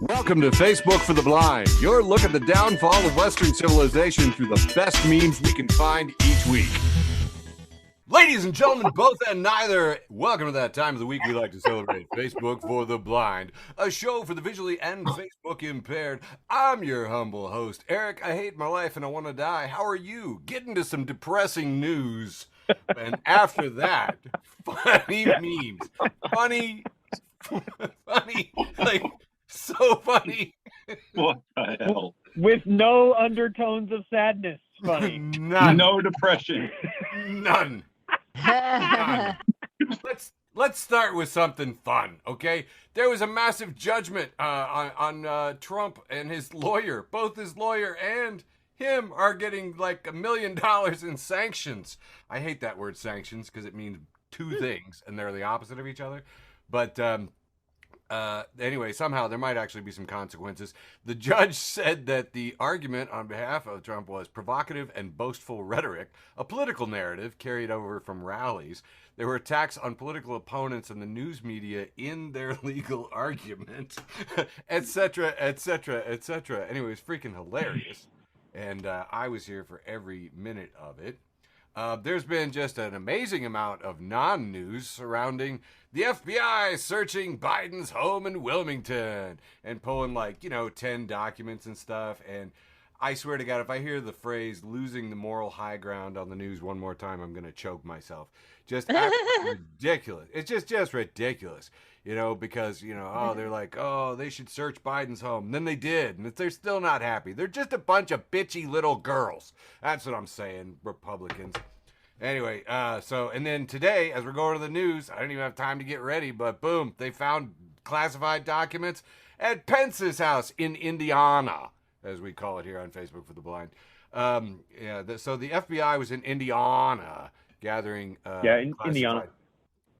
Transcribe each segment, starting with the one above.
Welcome to Facebook for the Blind, your look at the downfall of Western civilization through the best memes we can find each week. Ladies and gentlemen, both and neither, welcome to that time of the week we like to celebrate, Facebook for the Blind, a show for the visually and Facebook impaired. I'm your humble host, Eric. I hate my life and I want to die. How are you? Get into some depressing news. And after that, funny memes. Funny, like, so funny. What the hell? With no undertones of sadness. Funny. None. No depression. None. None. Let's start with something fun, okay? There was a massive judgment on Trump and his lawyer. Both his lawyer and him are getting like $1 million in sanctions. I hate that word sanctions because it means two things and they're the opposite of each other. But anyway, somehow there might actually be some consequences. The judge said that the argument on behalf of Trump was provocative and boastful rhetoric, a political narrative carried over from rallies. There were attacks on political opponents and the news media in their legal argument, etc., etc., etc. Anyway, it's freaking hilarious. And I was here for every minute of it. There's been just an amazing amount of non-news surrounding the FBI searching Biden's home in Wilmington and pulling 10 documents and stuff. And I swear to God, if I hear the phrase losing the moral high ground on the news one more time, I'm going to choke myself. Just ridiculous. It's just ridiculous, because, they're like, they should search Biden's home. And then they did. And they're still not happy. They're just a bunch of bitchy little girls. That's what I'm saying, Republicans. Anyway, and then today, as we're going to the news, I didn't even have time to get ready, but boom, they found classified documents at Pence's house in Indiana, as we call it here on Facebook for the Blind. So the FBI was in Indiana gathering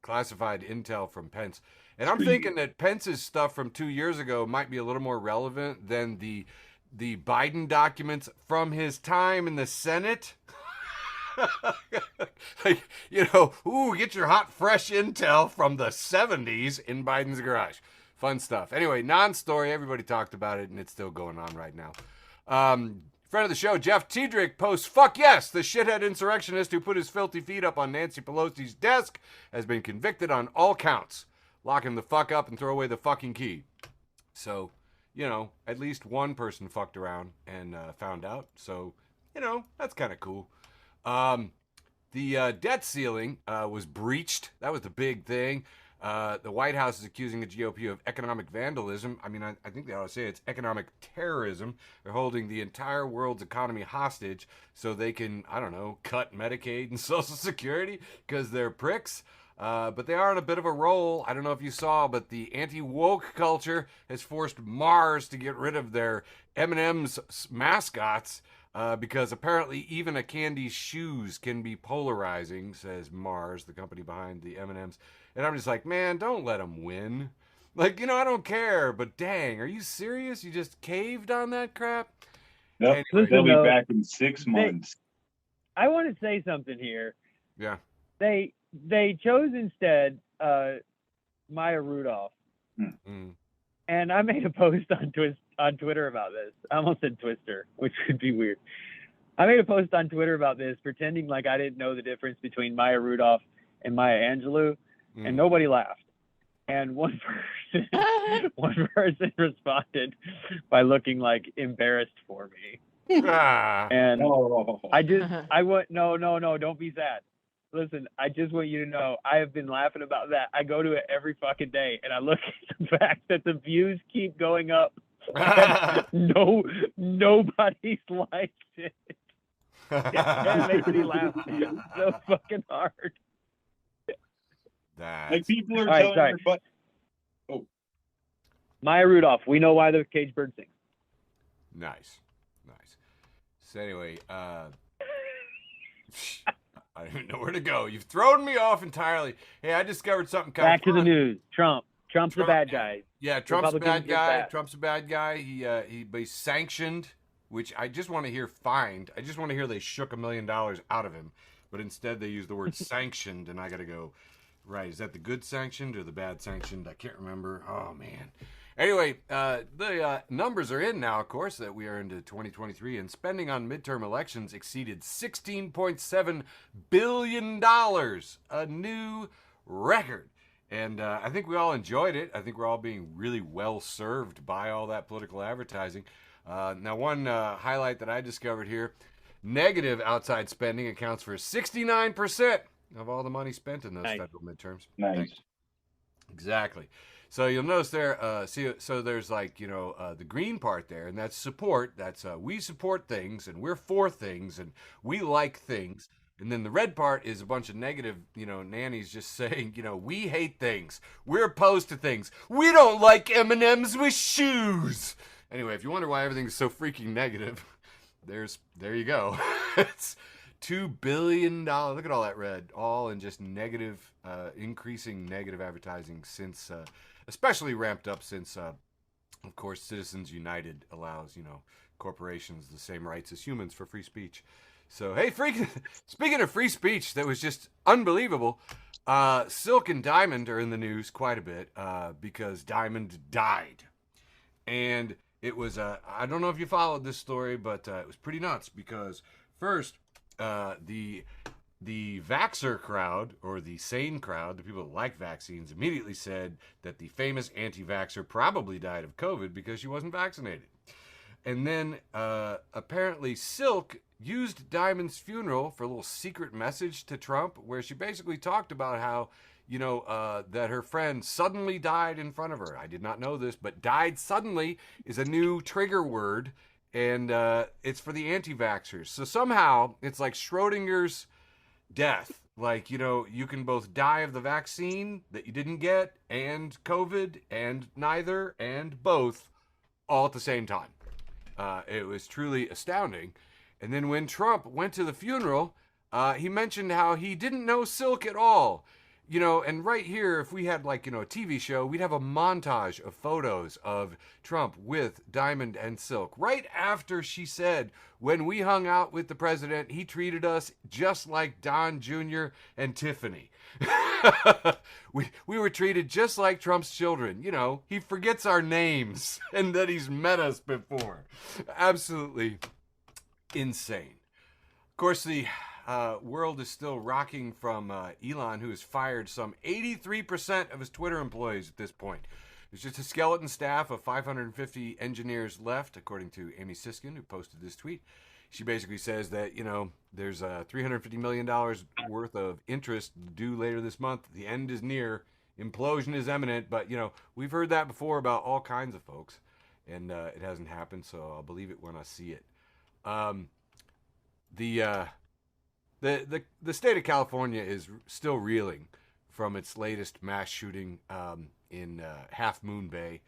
classified intel from Pence. And I'm thinking that Pence's stuff from 2 years ago might be a little more relevant than the Biden documents from his time in the Senate. Get your hot, fresh intel from the 70s in Biden's garage. Fun stuff. Anyway, non-story. Everybody talked about it, and it's still going on right now. Friend of the show, Jeff Tiedrick, posts, "Fuck yes, the shithead insurrectionist who put his filthy feet up on Nancy Pelosi's desk has been convicted on all counts. Lock him the fuck up and throw away the fucking key." So, at least one person fucked around and found out. So, that's kind of cool. The debt ceiling was breached. That was the big thing. The White House is accusing the GOP of economic vandalism. I mean, I think they ought to say it's economic terrorism. They're holding the entire world's economy hostage so they can, cut Medicaid and Social Security because they're pricks. But they are on a bit of a roll. I don't know if you saw, but the anti-woke culture has forced Mars to get rid of their M&M's mascots because apparently even a candy's shoes can be polarizing, says Mars, the company behind the M&M's. And I'm just like, man, don't let them win. I don't care, but dang, are you serious? You just caved on that crap? Nope. Anyway, they'll be back in 6 months. I want to say something here. Yeah. They chose instead Maya Rudolph. And I made a post on Twitter about this. I almost said Twister, which would be weird. I made a post on Twitter about this, pretending like I didn't know the difference between Maya Rudolph and Maya Angelou, and nobody laughed. And one person responded by looking like embarrassed for me. And no, don't be sad. Listen, I just want you to know I have been laughing about that. I go to it every fucking day, and I look at the fact that the views keep going up. Nobody's liked it. That makes me laugh so fucking hard. Like people are telling their butt. Oh, Maya Rudolph. We know why the caged bird sings. Nice. So anyway, I don't even know where to go. You've thrown me off entirely. Hey, I discovered something kind of fun. Back to the news. Trump's the bad guy. Yeah, Trump's a bad guy. Trump's a bad guy. He's sanctioned, which I just want to hear fined. I just want to hear they shook $1 million out of him. But instead they use the word sanctioned, and I got to go, right, is that the good sanctioned or the bad sanctioned? I can't remember. Oh, man. Anyway, the numbers are in now, of course, that we are into 2023, and spending on midterm elections exceeded $16.7 billion, a new record. And I think we all enjoyed it. I think we're all being really well served by all that political advertising. Now, one highlight that I discovered here, negative outside spending accounts for 69% of all the money spent in those federal midterms. Nice. Exactly. So you'll notice there, so there's like, the green part there, and that's support. That's we support things, and we're for things, and we like things. And then the red part is a bunch of negative, nannies just saying, we hate things. We're opposed to things. We don't like M&Ms with shoes. Anyway, if you wonder why everything's so freaking negative, there you go. It's $2 billion. Look at all that red, all in just negative, increasing negative advertising since, especially ramped up since, of course, Citizens United allows, corporations the same rights as humans for free speech. So, hey, speaking of free speech, that was just unbelievable. Silk and Diamond are in the news quite a bit because Diamond died. And it was, I don't know if you followed this story, but it was pretty nuts because first, the vaxxer crowd, or the sane crowd, the people that like vaccines, immediately said that the famous anti-vaxxer probably died of COVID because she wasn't vaccinated. And then apparently Silk used Diamond's funeral for a little secret message to Trump where she basically talked about how, that her friend suddenly died in front of her. I did not know this, but died suddenly is a new trigger word, and it's for the anti-vaxxers. So somehow it's like Schrodinger's death. Like, you can both die of the vaccine that you didn't get and COVID and neither and both all at the same time. It was truly astounding. And then when Trump went to the funeral, he mentioned how he didn't know Silk at all. And right here, if we had a TV show, we'd have a montage of photos of Trump with Diamond and Silk. Right after she said, when we hung out with the president, he treated us just like Don Jr. and Tiffany. we were treated just like Trump's children. He forgets our names and that he's met us before. Absolutely insane. Of course, the world is still rocking from Elon, who has fired some 83% of his Twitter employees at this point. There's just a skeleton staff of 550 engineers left, according to Amy Siskin, who posted this tweet. She basically says that, there's $350 million worth of interest due later this month. The end is near. Implosion is imminent. But, we've heard that before about all kinds of folks. And it hasn't happened, so I'll believe it when I see it. The state of California is still reeling from its latest mass shooting in Half Moon Bay.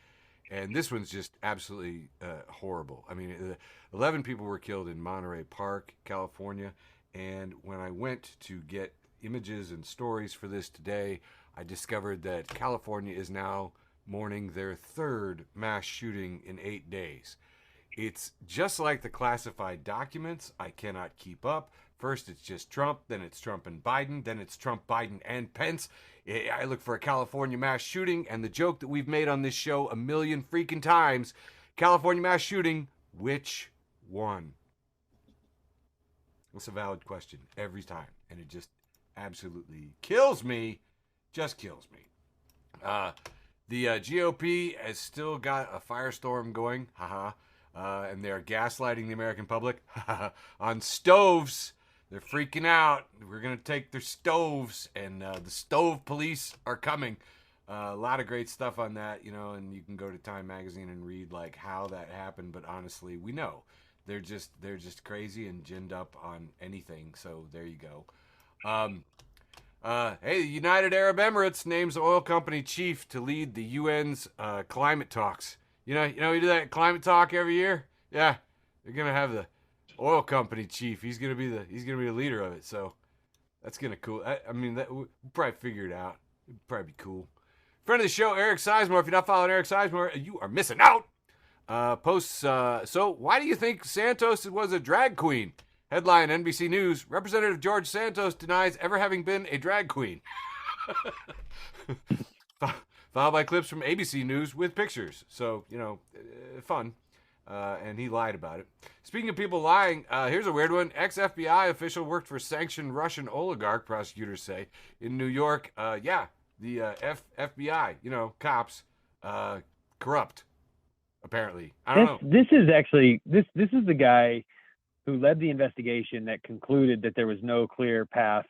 And this one's just absolutely horrible. I mean, 11 people were killed in Monterey Park, California. And when I went to get images and stories for this today, I discovered that California is now mourning their third mass shooting in 8 days. It's just like the classified documents. I cannot keep up. First, it's just Trump, then it's Trump and Biden, then it's Trump, Biden, and Pence. I look for a California mass shooting, and the joke that we've made on this show a million freaking times, California mass shooting, which one? It's a valid question every time, and it just absolutely kills me, just kills me. The GOP has still got a firestorm going, and they're gaslighting the American public on stoves. They're freaking out. We're going to take their stoves, and the stove police are coming. A lot of great stuff on that, and you can go to Time Magazine and read how that happened. But honestly, we know they're just crazy and ginned up on anything. So there you go. Hey, the United Arab Emirates names oil company chief to lead the UN's climate talks. We do that climate talk every year. Yeah, they're gonna have the oil company chief. He's gonna be the leader of it. So that's gonna cool. I mean, we'll probably figure it out. It'd probably be cool. Friend of the show, Eric Sizemore. If you're not following Eric Sizemore, you are missing out. Posts. So why do you think Santos was a drag queen? Headline: NBC News. Representative George Santos denies ever having been a drag queen. followed by clips from ABC News with pictures. So, fun. And he lied about it. Speaking of people lying, here's a weird one. Ex-FBI official worked for sanctioned Russian oligarch, prosecutors say, in New York. The FBI, cops, corrupt, apparently. I don't know. This is actually, this is the guy who led the investigation that concluded that there was no clear path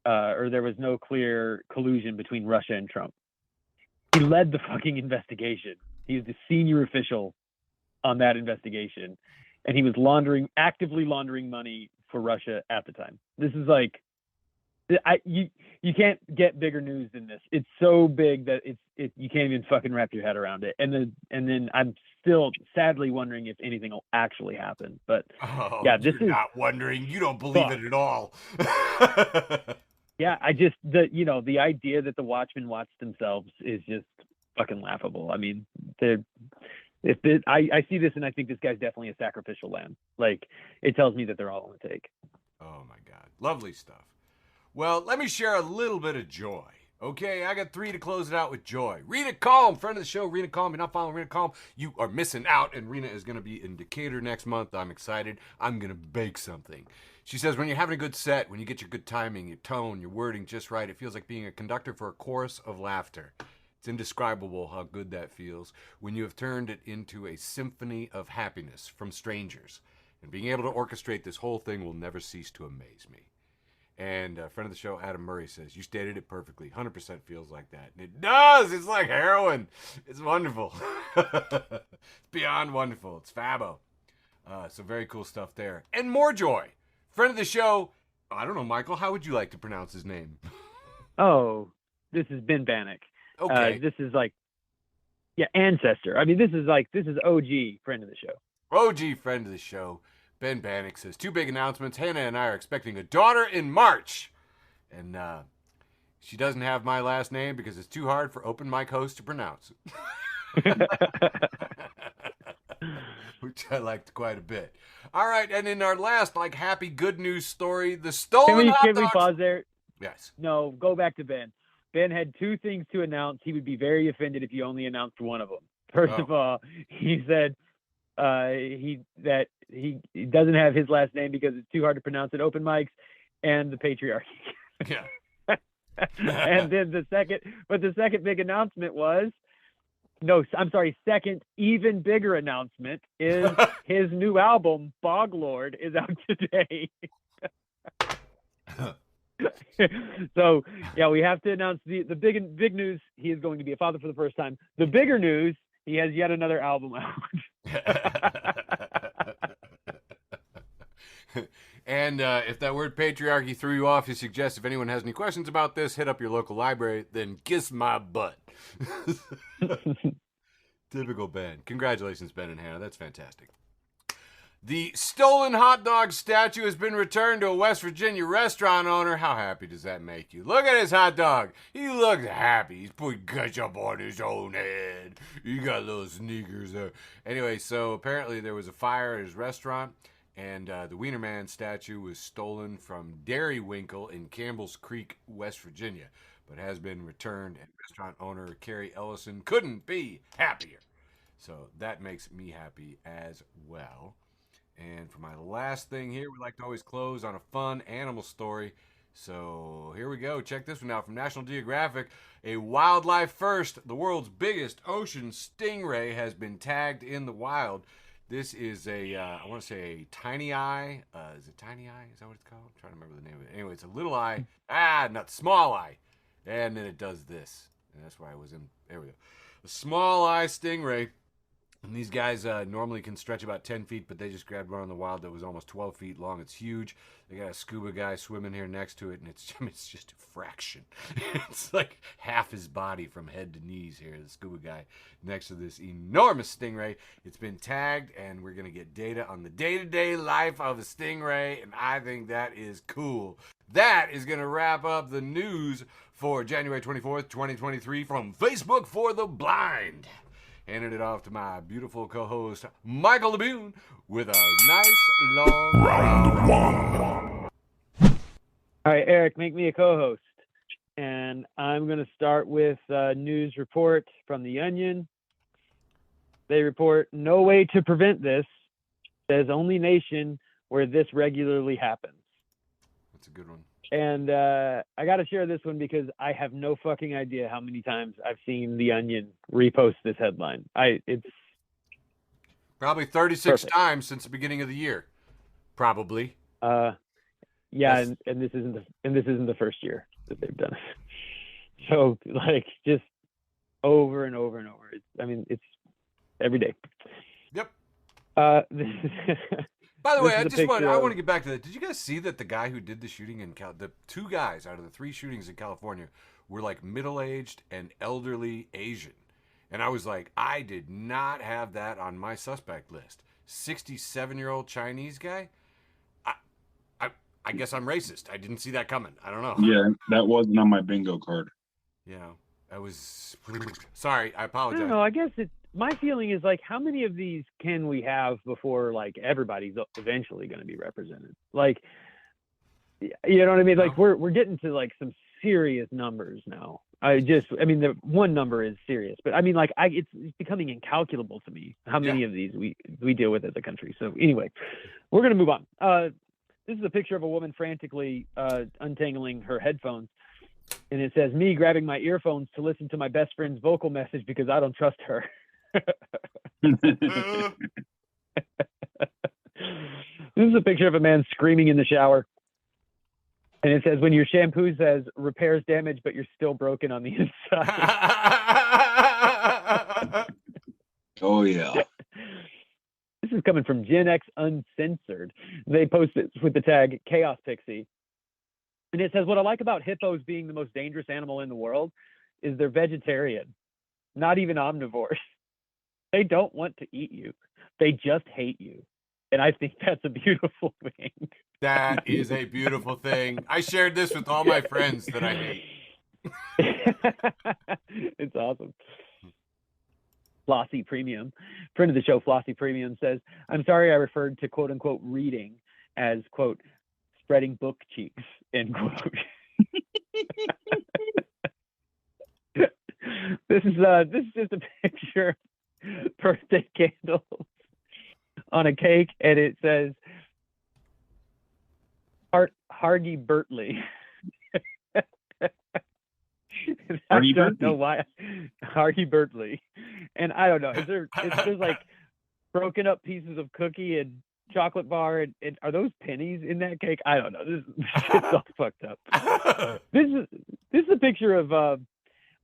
or there was no clear collusion between Russia and Trump. He led the fucking investigation. He was the senior official on that investigation, and he was actively laundering money for Russia at the time. This is like, you can't get bigger news than this. It's so big that you can't even fucking wrap your head around it. And then I'm still sadly wondering if anything will actually happen. But this is not wondering. You don't believe it at all. Yeah, the idea that the Watchmen watched themselves is just fucking laughable. I mean, I see this and I think this guy's definitely a sacrificial lamb. Like, it tells me that they're all on the take. Oh my God, lovely stuff. Well, let me share a little bit of joy. Okay, I got 3 to close it out with joy. Rena Calm, friend of the show, Rena Calm. If you're not following Rena Calm, you are missing out. And Rena is going to be in Decatur next month. I'm excited. I'm going to bake something. She says, when you're having a good set, when you get your good timing, your tone, your wording just right, it feels like being a conductor for a chorus of laughter. It's indescribable how good that feels when you have turned it into a symphony of happiness from strangers. And being able to orchestrate this whole thing will never cease to amaze me. And a friend of the show, Adam Murray, says, you stated it perfectly. 100% feels like that. And it does. It's like heroin. It's wonderful. It's beyond wonderful. It's fabo. So very cool stuff there. And more joy. Friend of the show, I don't know, Michael, how would you like to pronounce his name? Oh, this is Ben Bannock. Okay. This is like, ancestor. I mean, this is OG friend of the show. OG friend of the show. Ben Bannock says, 2 big announcements. Hannah and I are expecting a daughter in March. And she doesn't have my last name because it's too hard for open mic hosts to pronounce. Which I liked quite a bit. All right, and in our last, happy good news story, the stolen hot dogs. Can we pause there? Yes. No, go back to Ben. Ben had 2 things to announce. He would be very offended if you only announced one of them. First of all, he said he doesn't have his last name because it's too hard to pronounce at open mics, and the patriarchy. Yeah. And then the second big announcement was, second even bigger announcement is his new album, Boglord, is out today. So we have to announce the big news. He is going to be a father for the first time. The bigger news, he has yet another album out. And if that word patriarchy threw you off, he suggests if anyone has any questions about this, hit up your local library, then kiss my butt. Typical Ben. Congratulations, Ben and Hannah. That's fantastic. The stolen hot dog statue has been returned to a West Virginia restaurant owner. How happy does that make you? Look at his hot dog. He looks happy. He's putting ketchup on his own head. He got little sneakers there. Anyway, so apparently there was a fire at his restaurant, and the Wiener Man statue was stolen from Dairy Winkle in Campbell's Creek, West Virginia, but has been returned, and restaurant owner Carrie Ellison couldn't be happier. So that makes me happy as well. And for my last thing here, we like to always close on a fun animal story. So here we go. Check this one out from National Geographic. A wildlife first, the world's biggest ocean stingray has been tagged in the wild. This is I want to say a tiny eye. Is it tiny eye? Is that what it's called? I'm trying to remember the name of it. Anyway, it's a little eye. Not small eye. And then it does this. And that's why I was in. There we go. A small eye stingray. And these guys normally can stretch about 10 feet, but they just grabbed one in the wild that was almost 12 feet long. It's huge. They got a scuba guy swimming here next to it, and it's just a fraction. It's like half his body from head to knees here, the scuba guy next to this enormous stingray. It's been tagged, and we're going to get data on the day-to-day life of a stingray, and I think that is cool. That is going to wrap up the news for January 24th, 2023 from Facebook for the Blind. Handed it off to my beautiful co-host, Michael LeBune, with a nice long round one. All right, Eric, make me a co-host. And I'm going to start with a news report from The Onion. They report, no way to prevent this. Says only nation where this regularly happens. That's a good one. And I got to share this one because I have no fucking idea how many times I've seen The Onion repost this headline. It's probably 36 times since the beginning of the year. Probably. Yeah, and this isn't the first year that they've done it. So like just over and over and over. It's every day. Yep. By the way, I want to get back to that. Did you guys see that the guy who did the shooting in the 2 guys out of the 3 shootings in California were like middle-aged and elderly Asian? And I was like, I did not have that on my suspect list. 67-year-old Chinese guy? I guess I'm racist. I didn't see that coming. I don't know. Yeah, that wasn't on my bingo card. Yeah, I was sorry. I apologize. I don't know. I guess my feeling is like, how many of these can we have before like everybody's eventually going to be represented? Like, you know what I mean? Like we're getting to like some serious numbers now. The one number is serious, but I mean, like it's becoming incalculable to me how many of these we deal with as a country. So anyway, we're going to move on. This is a picture of a woman frantically untangling her headphones. And it says, me grabbing my earphones to listen to my best friend's vocal message because I don't trust her. This is a picture of a man screaming in the shower. And it says, when your shampoo says repairs damage, but you're still broken on the inside. Oh, yeah. This is coming from Gen X Uncensored. They post it with the tag Chaos Pixie. And it says, what I like about hippos being the most dangerous animal in the world is they're vegetarian, not even omnivores. They don't want to eat you. They just hate you. And I think that's a beautiful thing. That is a beautiful thing. I shared this with all my friends that I hate. It's awesome. Flossie Premium, friend of the show, Flossie Premium says, I'm sorry I referred to quote unquote reading as quote spreading book cheeks, end quote. This is just a picture of birthday candles on a cake, and it says Hardy Bertley. I don't know why. Hardy Bertley. And I don't know. There's like broken up pieces of cookie and chocolate bar and are those pennies in that cake? I don't know. This is all fucked up. This is a picture of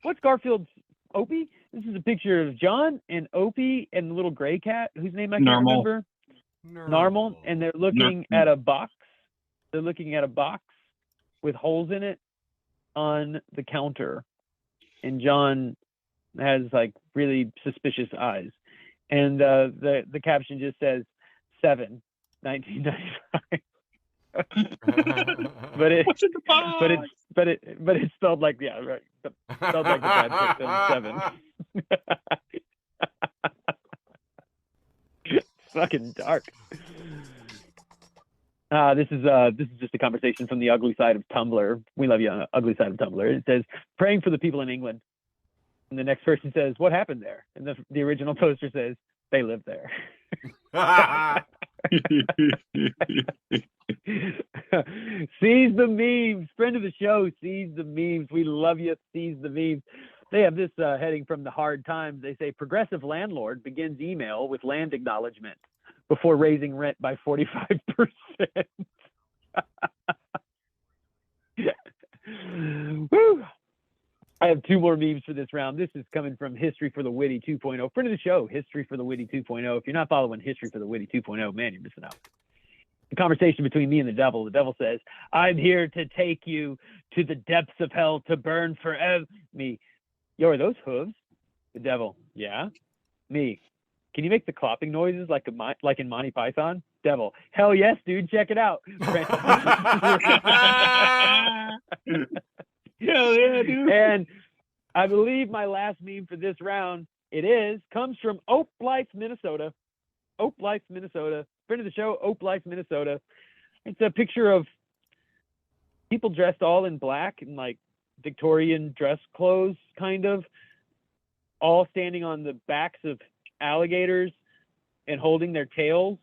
what's Garfield's Opie? This is a picture of John and Opie and the little gray cat whose name I can't remember. Normal. And they're looking at a box. They're looking at a box with holes in it on the counter, and John has like really suspicious eyes, and the caption just says 7 1995. but it's spelled like right, spelled like the bad film 7. It's fucking dark. This is just a conversation from the ugly side of Tumblr. We love you, ugly side of Tumblr. It says, praying for the people in England. And the next person says, what happened there? And the original poster says, they live there. Seize the memes. Friend of the show, seize the memes. We love you. Seize the memes. They have this heading from the Hard Times. They say, progressive landlord begins email with land acknowledgement before raising rent by 45%. Woo! I have 2 more memes for this round. This is coming from History for the Witty 2.0. Friend of the show, History for the Witty 2.0. If you're not following History for the Witty 2.0, man, you're missing out. The conversation between me and the devil. The devil says, I'm here to take you to the depths of hell to burn forever. Me, yo, are those hooves? The devil, yeah. Me, can you make the clopping noises like in Monty Python? Devil, hell yes, dude, check it out. Hell yeah, dude. And I believe my last meme for this round, comes from Oak Blythe, Minnesota. Oak Blythe, Minnesota. Friend of the show, Oak Blythe, Minnesota. It's a picture of people dressed all in black and like Victorian dress clothes, kind of, all standing on the backs of alligators and holding their tails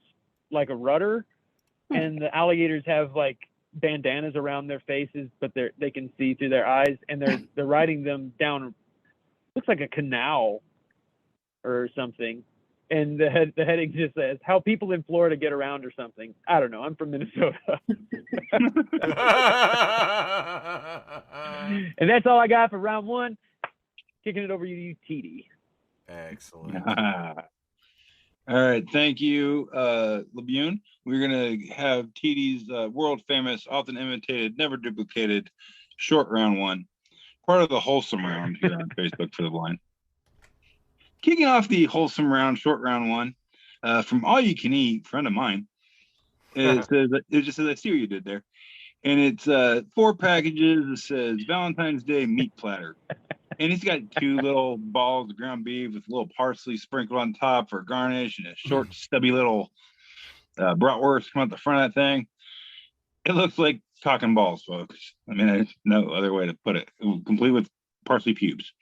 like a rudder. And the alligators have like bandanas around their faces, but they can see through their eyes, and they're riding them down. Looks like a canal or something. And the heading just says how people in Florida get around or something. I don't know. I'm from Minnesota. And that's all I got for round one. Kicking it over to you, TD. Excellent. All right, thank you, Labune. We're gonna have TD's world famous, often imitated, never duplicated, short round one, part of the wholesome round here on Facebook for the Blind. Kicking off the wholesome round, short round one, from All You Can Eat, friend of mine. It just says, I see what you did there, and it's 4 packages. It says Valentine's Day meat platter. And he's got 2 little balls of ground beef with a little parsley sprinkled on top for garnish, and a short, stubby little bratwurst come out the front of that thing. It looks like cock and balls, folks. I mean, there's no other way to put it. Complete with parsley pubes.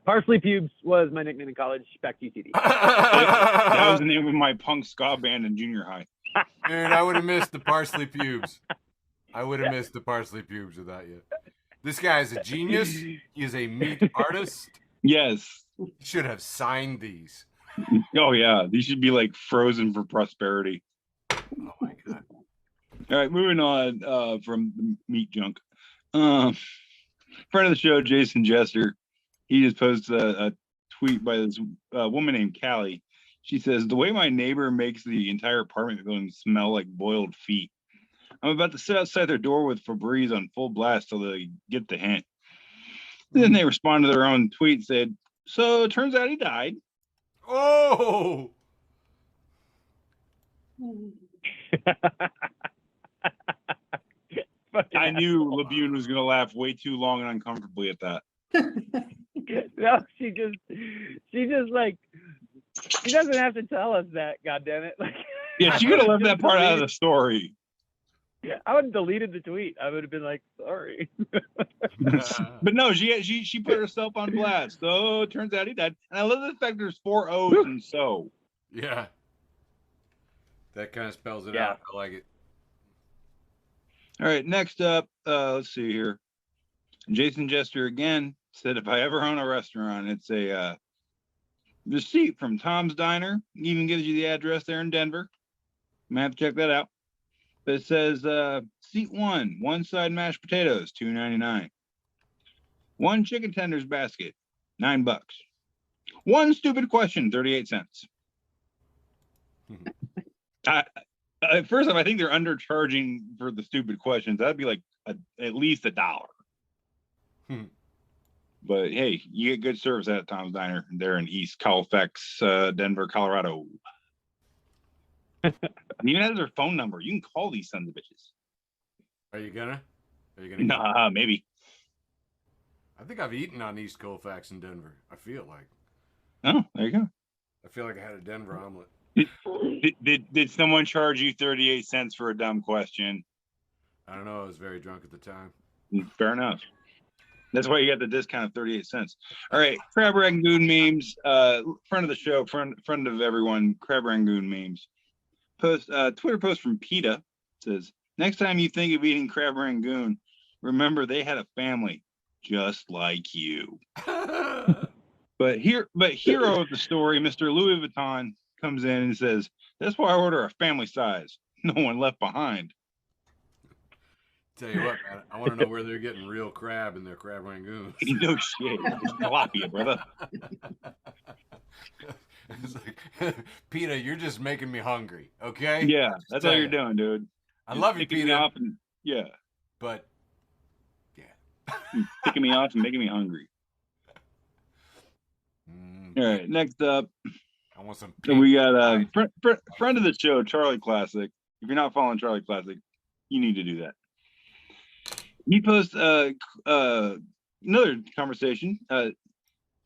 Parsley pubes was my nickname in college. Back to you, TD. That was the name of my punk ska band in junior high. Dude, I would have missed the parsley pubes. I would have missed the parsley pubes without you. This guy is a genius. He is a meat artist. Yes. He should have signed these. Oh, yeah. These should be like frozen for prosperity. Oh, my God. All right, moving on from the meat junk. Friend of the show, Jason Jester, he just posted a tweet by this woman named Callie. She says, the way my neighbor makes the entire apartment building smell like boiled feet. I'm about to sit outside their door with Febreze on full blast till they get the hint. Then they respond to their own tweet, said, so it turns out he died. Oh! I knew Labune was going to laugh way too long and uncomfortably at that. No, she like, she doesn't have to tell us that, goddammit. Like, Yeah, she could have left that part out of the story. I would have deleted the tweet. I would have been like, sorry. But no, she put herself on blast. So it turns out he died. And I love the fact there's 4 O's and so. Yeah. That kind of spells it Yeah. out. I like it. All right, next up, let's see here. Jason Jester again said, if I ever own a restaurant, it's a receipt from Tom's Diner. Even gives you the address there in Denver. You might have to check that out. But it says, seat 1 side mashed potatoes, $2.99. 1 chicken tenders basket, $9. 1 stupid question, 38 cents. First off, I think they're undercharging for the stupid questions. That'd be like at least $1. But hey, you get good service at Tom's Diner. They're in East Colfax, Denver, Colorado. And even has their phone number. You can call these sons of bitches. Are you gonna? Nah, maybe. I think I've eaten on East Colfax in Denver. I feel like. Oh, there you go. I feel like I had a Denver omelet. Did someone charge you 38 cents for a dumb question? I don't know. I was very drunk at the time. Fair enough. That's why you got the discount of 38 cents. All right, Crab Rangoon memes. Friend of the show, friend of everyone. Crab Rangoon memes. Twitter post from PETA says, next time you think of eating crab rangoon, remember they had a family just like you. But hero of the story, Mr. Louis Vuitton, comes in and says, that's why I order a family size. No one left behind. Tell you what, man, I want to know where they're getting real crab in their crab rangoons. No shit. It's tilapia, brother. It's like, PETA, you're just making me hungry, okay? Yeah, that's all you're doing, dude. I love you, PETA. Yeah. But, yeah. Picking me off and making me hungry. All right, next up. I want some. So we got a friend of the show, Charlie Classic. If you're not following Charlie Classic, you need to do that. He posts another conversation.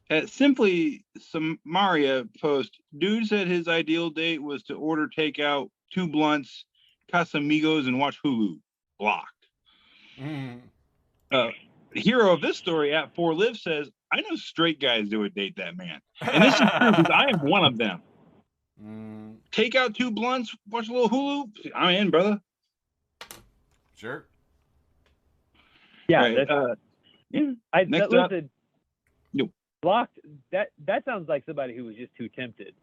At Simply Samaria post, dude said his ideal date was to order takeout, 2 blunts, Casamigos, and watch Hulu. Blocked. Hero of this story at 4Live says, I know straight guys that would date that man. And this is true because I am one of them. Take out 2 blunts, watch a little Hulu. I'm in, brother. Sure. Yeah. Right, next up. Listen, Nope. Blocked. That sounds like somebody who was just too tempted.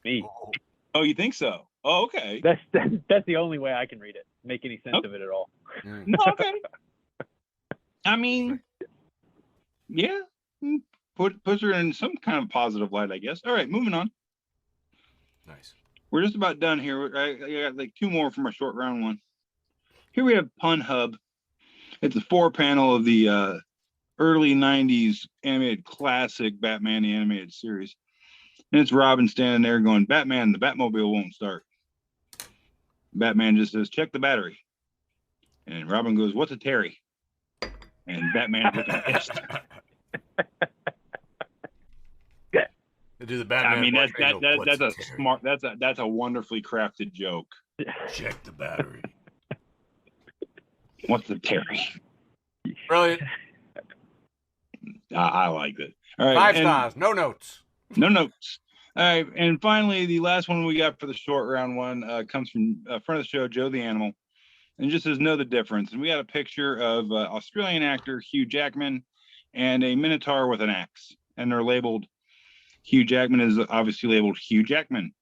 Me. Oh, you think so? Oh, okay. That's the only way I can read it. Make any sense of it at all. No, okay. I mean, yeah. Puts her in some kind of positive light, I guess. All right, moving on. Nice. We're just about done here. I got like 2 more from our short round one. Here we have Pun Hub. It's a 4-panel of the early 90s animated classic Batman the Animated Series. And it's Robin standing there going, Batman, the Batmobile won't start. Batman just says, check the battery. And Robin goes, what's a Terry? And Batman's looking pissed. Do the Batman. I mean, that's a smart, that's a wonderfully crafted joke. Check the battery. What's the Terry? Brilliant. I like it. All right, 5 stars. No notes. No notes. All right, and finally, the last one we got for the short round one comes from a friend of the show, Joe the Animal, and just says, know the difference. And we got a picture of Australian actor Hugh Jackman and a Minotaur with an axe, and they're labeled. Hugh Jackman is obviously labeled Hugh Jackman,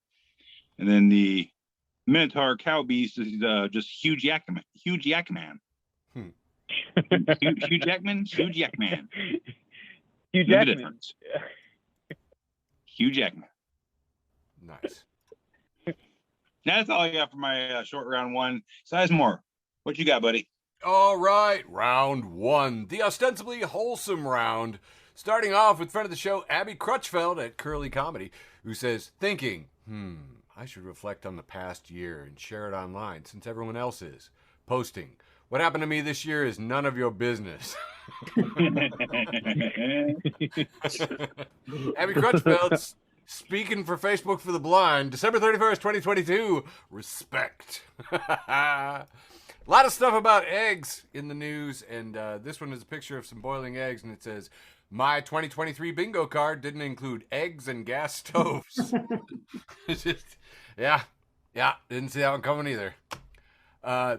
and then the Minotaur cow beast is just Hugh Jackman. Hugh Jackman. Hugh Jackman. Hugh Jackman. Hugh Jackman. Hugh Jackman. Nice. That's all I got for my short round one. Sizemore, what you got, buddy? All right, round 1, the ostensibly wholesome round. Starting off with friend of the show, Abby Crutchfeld at Curly Comedy, who says, thinking, I should reflect on the past year and share it online since everyone else is. Posting, what happened to me this year is none of your business. Abby Crutchfeld, speaking for Facebook for the Blind, December 31st, 2022, respect. A lot of stuff about eggs in the news, and this one is a picture of some boiling eggs, and it says, my 2023 bingo card didn't include eggs and gas stoves. It's just, yeah, didn't see that one coming either.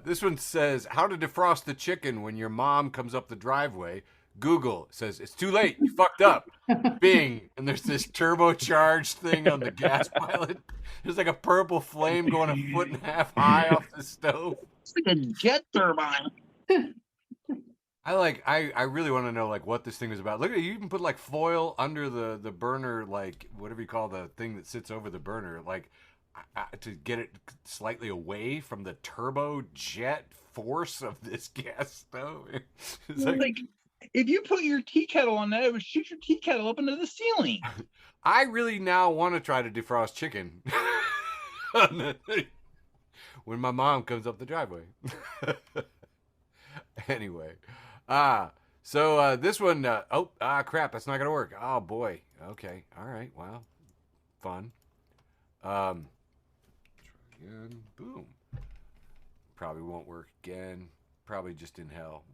This one says, how to defrost the chicken when your mom comes up the driveway. Google says, it's too late, you fucked up. Bing, and there's this turbocharged thing on the gas pilot. There's like a purple flame going 1.5 feet high off the stove. It's like a jet turbine. I really want to know like what this thing is about. Look at it, you even put like foil under the burner, like whatever you call the thing that sits over the burner, like to get it slightly away from the turbojet force of this gas stove. It's like if you put your tea kettle on that, it would shoot your tea kettle up into the ceiling. I really now want to try to defrost chicken when my mom comes up the driveway. Anyway. So this one, crap, that's not gonna work. Oh boy. Okay. All right. Wow. Fun. Try again. Boom. Probably won't work again. Probably just in hell.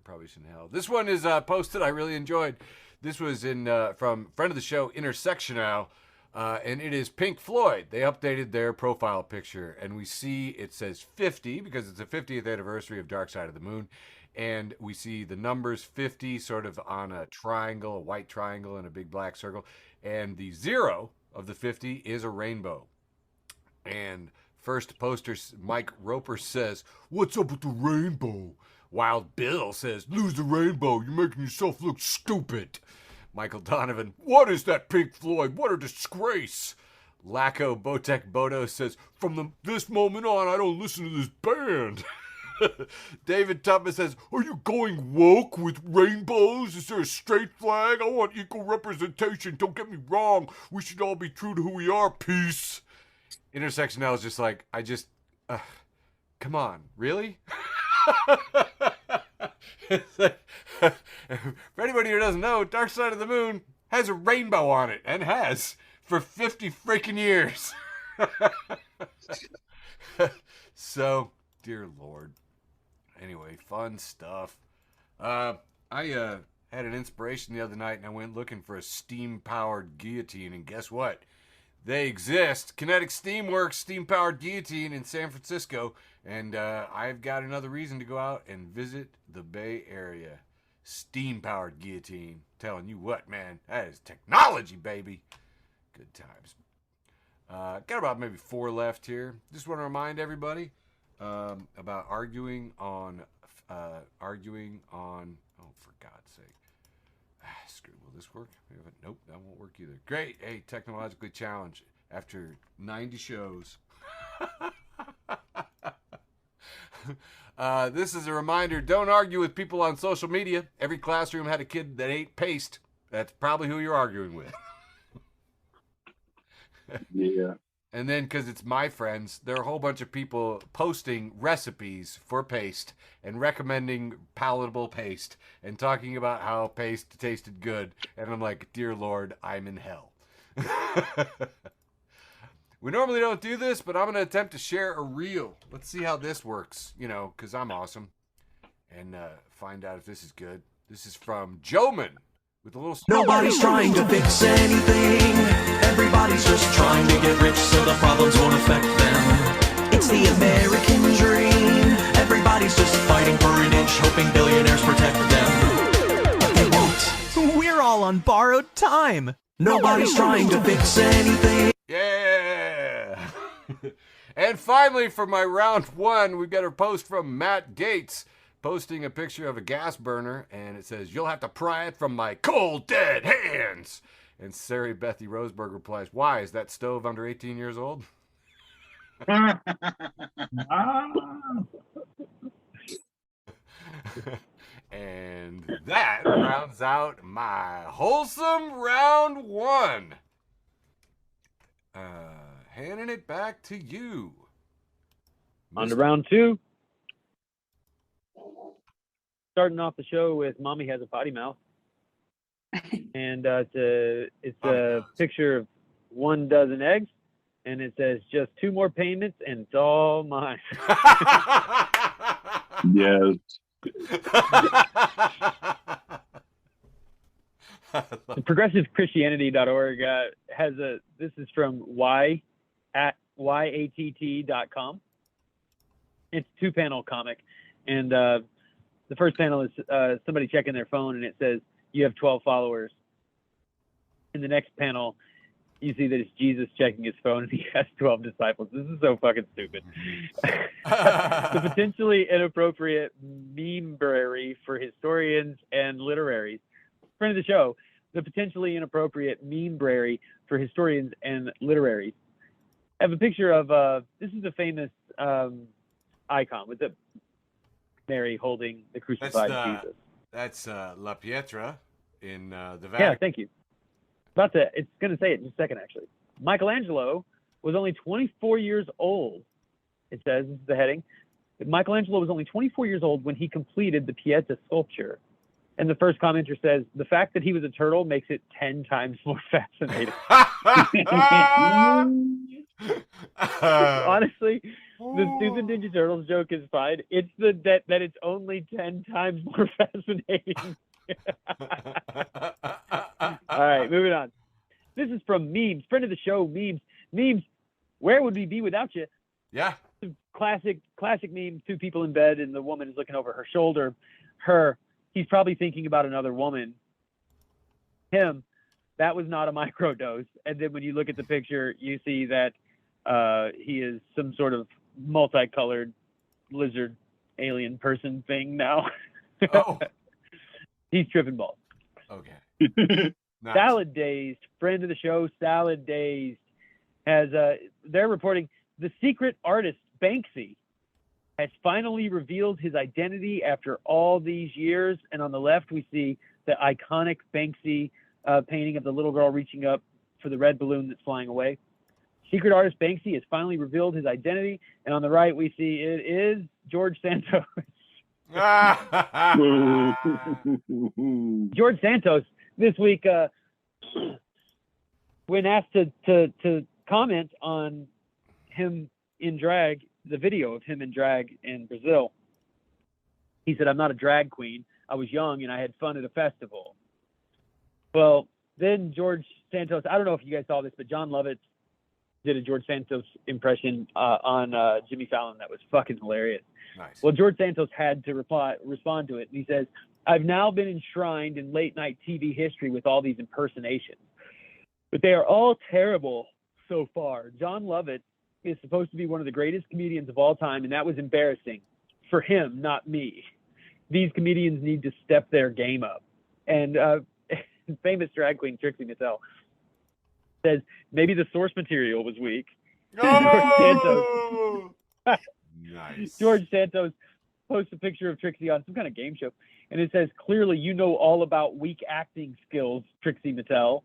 This one is posted. I really enjoyed. This was in from friend of the show, Intersectional, and it is Pink Floyd. They updated their profile picture, and we see it says 50 because it's the 50th anniversary of Dark Side of the Moon. And we see the numbers 50 sort of on a triangle, a white triangle and a big black circle. And the 0 of the 50 is a rainbow. And first poster, Mike Roper says, what's up with the rainbow? Wild Bill says, lose the rainbow. You're making yourself look stupid. Michael Donovan, what is that, Pink Floyd? What a disgrace. Lacko Botek Bodo says, from this moment on, I don't listen to this band. David Tubman says, are you going woke with rainbows? Is there a straight flag? I want equal representation. Don't get me wrong. We should all be true to who we are. Peace. Intersectional is just like, come on, really? It's like, for anybody who doesn't know, Dark Side of the Moon has a rainbow on it, and has for 50 freaking years. So, dear Lord. Anyway, fun stuff. I had an inspiration the other night, and I went looking for a steam-powered guillotine, and guess what? They exist. Kinetic Steamworks steam-powered guillotine in San Francisco, and I've got another reason to go out and visit the Bay Area. Steam-powered guillotine. Telling you what, man, that is technology, baby. Good times. Got about maybe 4 left here. Just want to remind everybody about arguing on. Oh, for God's sake! Screw. Will this work? Nope, that won't work either. Great. Hey, technologically challenged after 90 shows. This is a reminder. Don't argue with people on social media. Every classroom had a kid that ate paste. That's probably who you're arguing with. Yeah. And then, because it's my friends, there are a whole bunch of people posting recipes for paste and recommending palatable paste and talking about how paste tasted good. And I'm like, dear Lord, I'm in hell. We normally don't do this, but I'm going to attempt to share a reel. Let's see how this works, because I'm awesome. And find out if this is good. This is from Joman. With a little Nobody's trying to fix anything. Everybody's just trying to get rich so the problems won't affect them. It's the American dream. Everybody's just fighting for an inch, hoping billionaires protect them. But they won't. We're all on borrowed time. Nobody's trying to fix anything. Yeah! And finally, for my round 1, we've got a post from Matt Gates. Posting a picture of a gas burner, and it says, "You'll have to pry it from my cold, dead hands." And Sari Bethy Roseberg replies, "Why? Is that stove under 18 years old?" And that rounds out my wholesome round 1. Handing it back to you. On to round 2. Starting off the show with "Mommy Has a Potty Mouth," and it's a picture of 1 dozen eggs, and it says, "Just 2 more payments, and it's all mine." Yes. ProgressiveChristianity.org has this is from yatt.com. It's a 2-panel comic, and the first panel is somebody checking their phone, and it says, "You have 12 followers." In the next panel, you see that it's Jesus checking his phone, and he has 12 disciples. This is so fucking stupid. The potentially inappropriate meme-brary for historians and literaries. Friend of the show, the potentially inappropriate meme-brary for historians and literaries. I have a picture of, this is a famous icon with the Mary holding the crucified Jesus. That's La Pietra in the Vatican. Yeah, thank you. It's going to say it in just a second, actually. Michelangelo was only 24 years old. It says, this is the heading. Michelangelo was only 24 years old when he completed the Pieta sculpture. And the first commenter says, "The fact that he was a turtle makes it 10 times more fascinating." Honestly, the Stupid Ninja Turtles joke is fine. It's that it's only 10 times more fascinating. All right, moving on. This is from Memes, friend of the show, Memes. Memes, where would we be without you? Yeah. Classic meme, 2 people in bed and the woman is looking over her shoulder. He's probably thinking about another woman. Him, that was not a microdose. And then when you look at the picture, you see that he is some sort of multicolored lizard alien person thing now. Oh. He's tripping balls. Okay. Nice. Salad Dazed, friend of the show, Salad Dazed, has they're reporting the secret artist Banksy has finally revealed his identity after all these years. And on the left, we see the iconic Banksy painting of the little girl reaching up for the red balloon that's flying away. Secret artist Banksy has finally revealed his identity. And on the right, we see it is George Santos. George Santos this week, when asked to comment on him in drag, the video of him in drag in Brazil, he said, "I'm not a drag queen. I was young and I had fun at a festival. Well, then George Santos, I don't know if you guys saw this, but John Lovitz did a George Santos impression on Jimmy Fallon that was fucking hilarious. Nice. Well, George Santos had to respond to it, and he says, I've now been enshrined in late night TV history with all these impersonations, but they are all terrible so far. John Lovitz is supposed to be one of the greatest comedians of all time, and that was embarrassing for him, not me. These comedians need to step their game up. And famous drag queen Trixie Mattel says maybe the source material was weak. Oh! Nice. George Santos posts a picture of Trixie on some kind of game show, and it says, clearly you know all about weak acting skills, Trixie Mattel.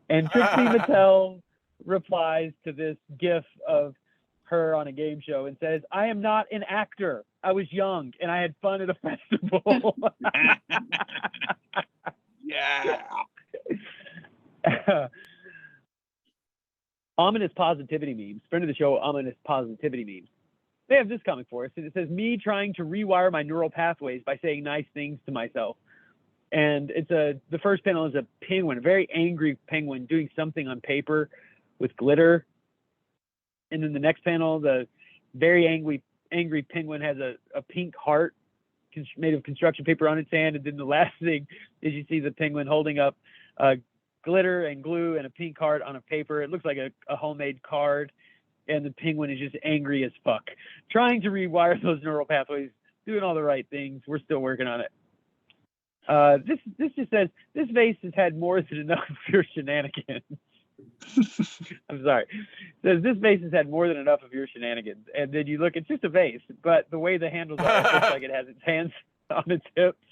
And Trixie Mattel replies to this gif of her on a game show and says, I am not an actor. I was young and I had fun at a festival. Yeah. Ominous positivity memes. Friend of the show, Ominous Positivity Memes. They have this comic for us, and it says, me trying to rewire my neural pathways by saying nice things to myself. And it's the first panel is a penguin, a very angry penguin doing something on paper with glitter. And then the next panel, the very angry penguin has a pink heart made of construction paper on its hand. And then the last thing is you see the penguin holding up glitter and glue and a pink heart on a paper. It looks like a homemade card. And the penguin is just angry as fuck, trying to rewire those neural pathways, doing all the right things. We're still working on it. This just says, this vase has had more than enough of your shenanigans. I'm sorry. It says, this vase has had more than enough of your shenanigans. And then you look, it's just a vase, but the way the handles are, it looks like it has its hands on its hips.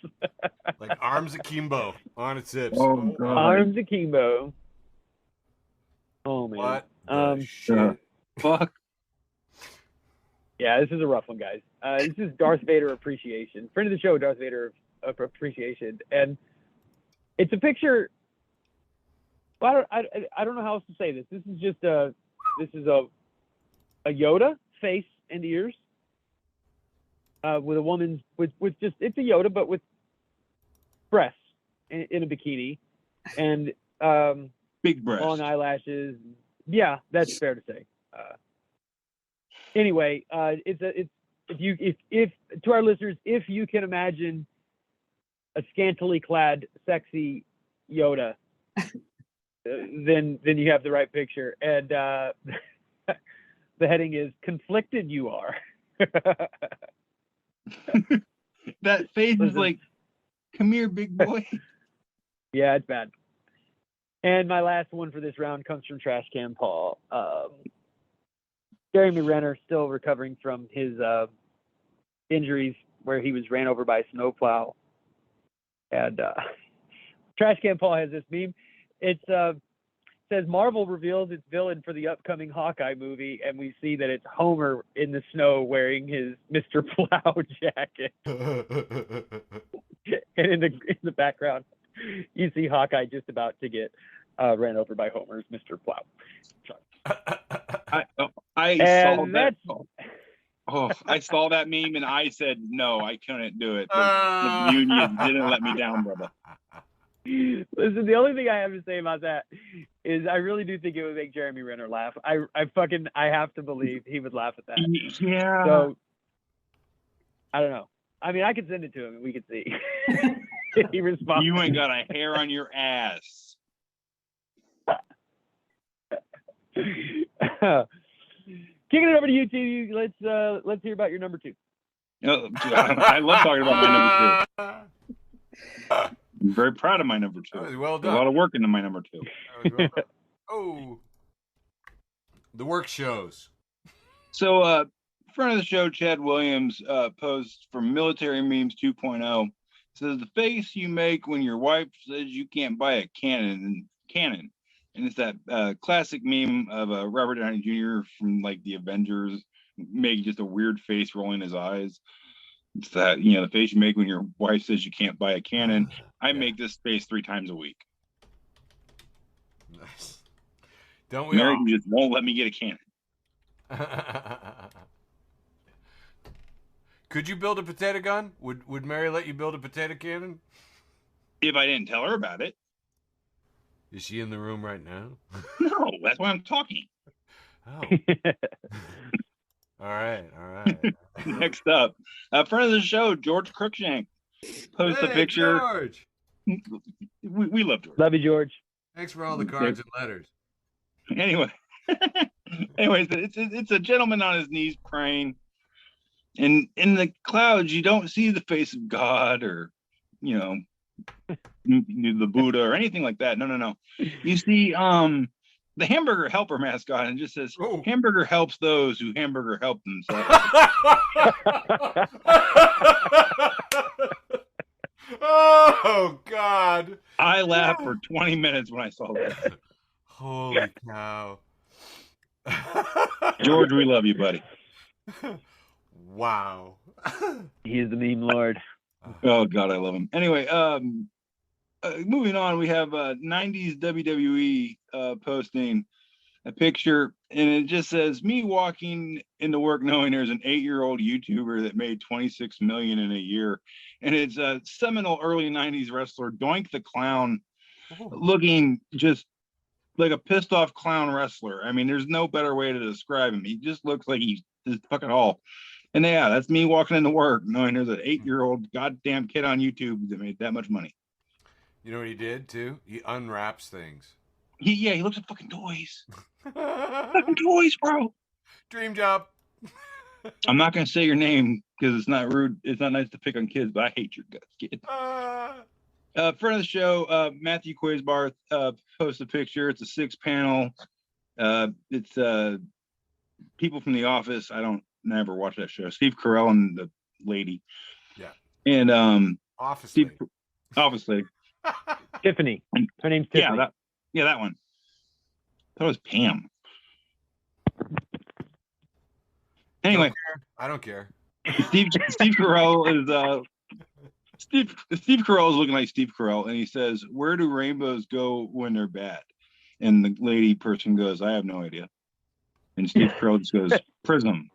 Like arms akimbo on its hips. Oh, God. Arms akimbo. Oh, man. What the shit? Fuck. Yeah, this is a rough one, guys. This is Darth Vader appreciation. Friend of the show, Darth Vader appreciation. And it's a picture. Well, I don't know how else to say this. This is just a Yoda face and ears with a woman's with just, it's a Yoda but with breasts in a bikini and Big breast. long eyelashes. Yeah, that's fair to say. Anyway, it's if to our listeners, if you can imagine a scantily clad, sexy Yoda, then you have the right picture. And the heading is "Conflicted You Are." That face is like, come here, big boy. Yeah, it's bad. And my last one for this round comes from Trash Can Paul. Jeremy Renner still recovering from his injuries where he was ran over by a snowplow. And Trash Can Paul has this meme. It says Marvel reveals its villain for the upcoming Hawkeye movie, and we see that it's Homer in the snow wearing his Mr. Plow jacket. And in the background, you see Hawkeye just about to get ran over by Homer's Mr. Plow. I saw that. Oh, I saw that meme and I said no, I couldn't do it. The union didn't let me down, brother. Listen, the only thing I have to say about that is I really do think it would make Jeremy Renner laugh. I have to believe he would laugh at that. Yeah. So I don't know. I mean, I could send it to him and we could see if he responds. You ain't got a hair on your ass. Kicking it over to you, TV. Let's hear about your number two. I love talking about my number two. I'm very proud of my number two. That was well done. A lot of work into my number two. That was well done. Oh, the work shows. So, friend of the show, Chad Williams, posts from Military Memes 2.0. Says the face you make when your wife says you can't buy a cannon. And it's that classic meme of Robert Downey Jr. from like the Avengers making just a weird face rolling his eyes. It's that, the face you make when your wife says you can't buy a cannon. I make this face 3 times a week. Nice. Don't we American just won't let me get a cannon. Could you build a potato gun? Would Mary let you build a potato cannon? If I didn't tell her about it. Is she in the room right now? No, that's why I'm talking. Oh. All right. Next up, a friend of the show, George Crookshank, posts a picture. George. We love George. Love you, George. Thanks for all the cards and letters. Anyway, anyways, it's a gentleman on his knees praying, and in the clouds you don't see the face of God or, you know, the Buddha or anything like that. No. You see the hamburger helper mascot, and it just says, hamburger helps those who hamburger help themselves. Oh God. I laughed for 20 minutes when I saw that. Holy cow. George, we love you, buddy. Wow. He is the meme lord. Oh God, I love him. Anyway, moving on, we have 90s WWE posting a picture, and it just says, me walking into work knowing there's an 8-year-old YouTuber that made 26 million in a year, and it's a seminal early 90s wrestler, Doink the Clown, looking just like a pissed off clown wrestler. I mean, there's no better way to describe him. He just looks like he's fucking all. And yeah, that's me walking into work knowing there's an 8-year-old goddamn kid on YouTube that made that much money. You know what he did too? He unwraps things. He looks at fucking toys. Fucking toys, bro. Dream job. I'm not gonna say your name because it's not rude. It's not nice to pick on kids, but I hate your guts, kid. Friend of the show, Matthew Quaisbarth, posts a picture. It's a 6-panel. It's people from The Office. I don't never watch that show. Steve Carell and the lady. Yeah. And Office Lady. Tiffany. Her name's Tiffany. That one. That was Pam. Anyway, I don't care. Steve Carell is Steve Carell is looking like Steve Carell, and he says, "Where do rainbows go when they're bad?" And the lady person goes, "I have no idea." And Steve Carell just goes, "Prism."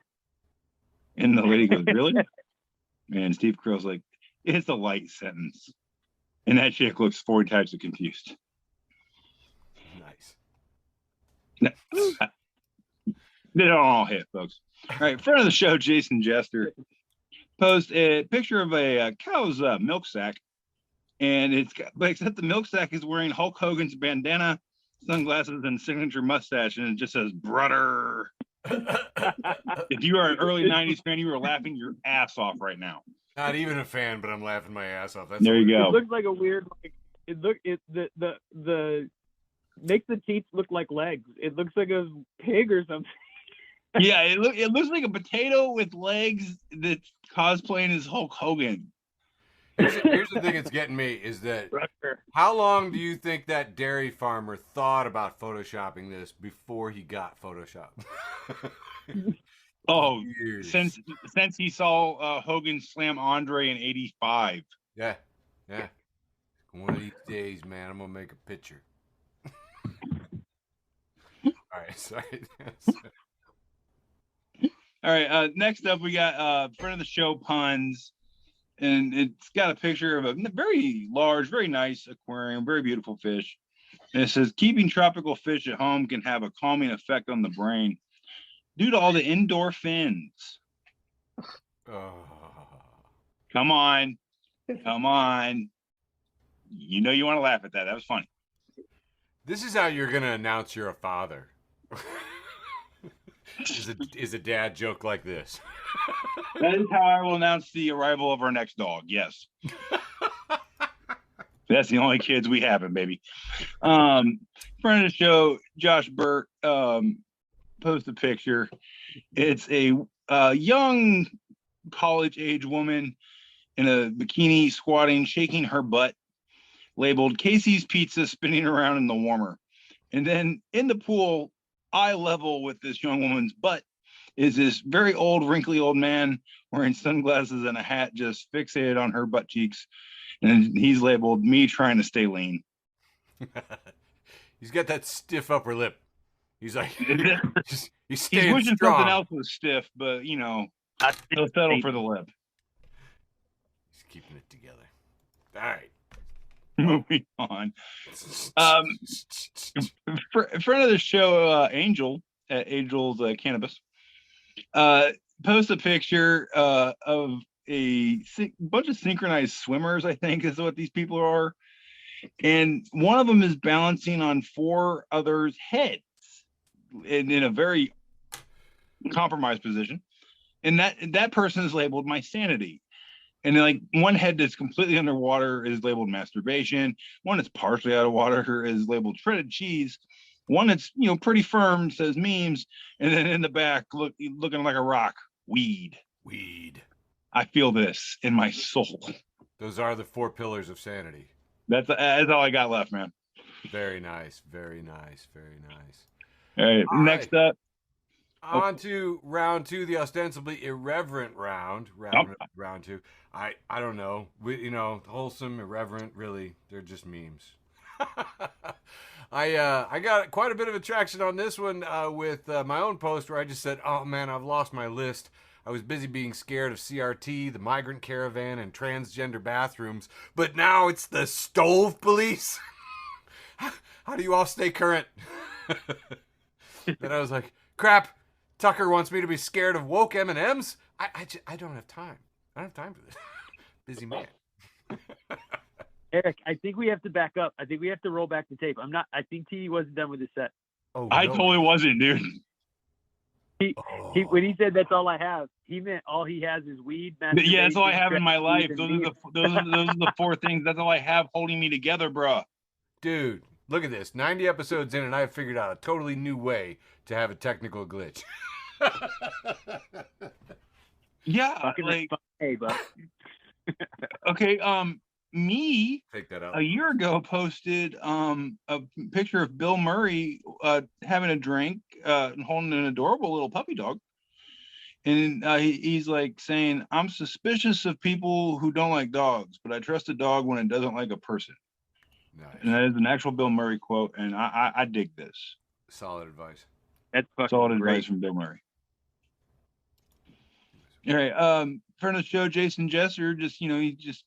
And the lady goes, "Really?" And Steve Carell's like, "It's a light sentence." And that chick looks 40 times as confused. Nice. They don't all hit, folks. All right, friend of the show, Jason Jester, post a picture of a cow's milk sack, and but except the milk sack is wearing Hulk Hogan's bandana, sunglasses, and signature mustache, and it just says "brother." If you are an early 90s fan, you are laughing your ass off right now. Not even a fan, but I'm laughing my ass off. That's there you go. It looks like a weird, the makes the teeth look like legs. It looks like a pig or something. Yeah, it looks like a potato with legs that's cosplaying as Hulk Hogan. Here's the thing that's getting me is that how long do you think that dairy farmer thought about photoshopping this before he got Photoshop? Oh, Years. since he saw Hogan slam Andre in '85. Yeah. One of these days, man, I'm gonna make a picture. All right, sorry. All right, next up we got friend of the show, Puns, and it's got a picture of a very large, very nice aquarium, very beautiful fish. And it says, keeping tropical fish at home can have a calming effect on the brain due to all the endorphins. Come on. You know you want to laugh at that. That was funny. This is how you're gonna announce you're a father. Is a dad joke like this? That is how I will announce the arrival of our next dog. Yes. That's the only kids we have, baby. Friend of the show, Josh Burt, post a picture. It's a young college-age woman in a bikini squatting, shaking her butt, labeled Casey's Pizza spinning around in the warmer. And then in the pool, eye level with this young woman's butt, is this very old, wrinkly old man wearing sunglasses and a hat, just fixated on her butt cheeks. And he's labeled me trying to stay lean. He's got that stiff upper lip. He's like, he's He's staying wishing strong. something else was stiff, but you know, he'll settle for the lip. keeping it together. All right. Moving on. Friend of the show, Angel at Angel's Cannabis, post a picture of a bunch of synchronized swimmers, I think is what these people are. And one of them is balancing on 4 others' heads in a very compromised position. And that person is labeled my sanity. And like one head that's completely underwater is labeled masturbation. One that's partially out of water is labeled shredded cheese. One that's, pretty firm says memes. And then in the back, looking like a rock, weed. I feel this in my soul. Those are the 4 pillars of sanity. That's all I got left, man. Very nice. Very nice. Very nice. All right. Next up. On to round 2, the ostensibly irreverent round. Round 2. I don't know. Wholesome, irreverent, really, they're just memes. I got quite a bit of attraction on this one with my own post where I just said, oh man, I've lost my list. I was busy being scared of CRT, the migrant caravan, and transgender bathrooms, but now it's the stove police. How do you all stay current? Then I was like, crap. Tucker wants me to be scared of woke M&Ms. I don't have time. I don't have time for this. Busy man. Eric, I think we have to back up. I think we have to roll back the tape. I think T wasn't done with his set. Oh, I totally wasn't, dude. When he said that's all I have, he meant all he has is weed. Yeah, that's all I have in my life. Those are the 4 things. That's all I have holding me together, bro. Dude, look at this. 90 episodes in, and I've figured out a totally new way to have a technical glitch. Yeah, like, hey, bud. Okay, me take that out. A year ago posted a picture of Bill Murray having a drink and holding an adorable little puppy dog. And he's like saying, I'm suspicious of people who don't like dogs, but I trust a dog when it doesn't like a person. Nice. And that is an actual Bill Murray quote, and I dig this. Solid advice. That's fucking solid great. advice from Bill Murray. All right, friend of the show, Jason Jesser,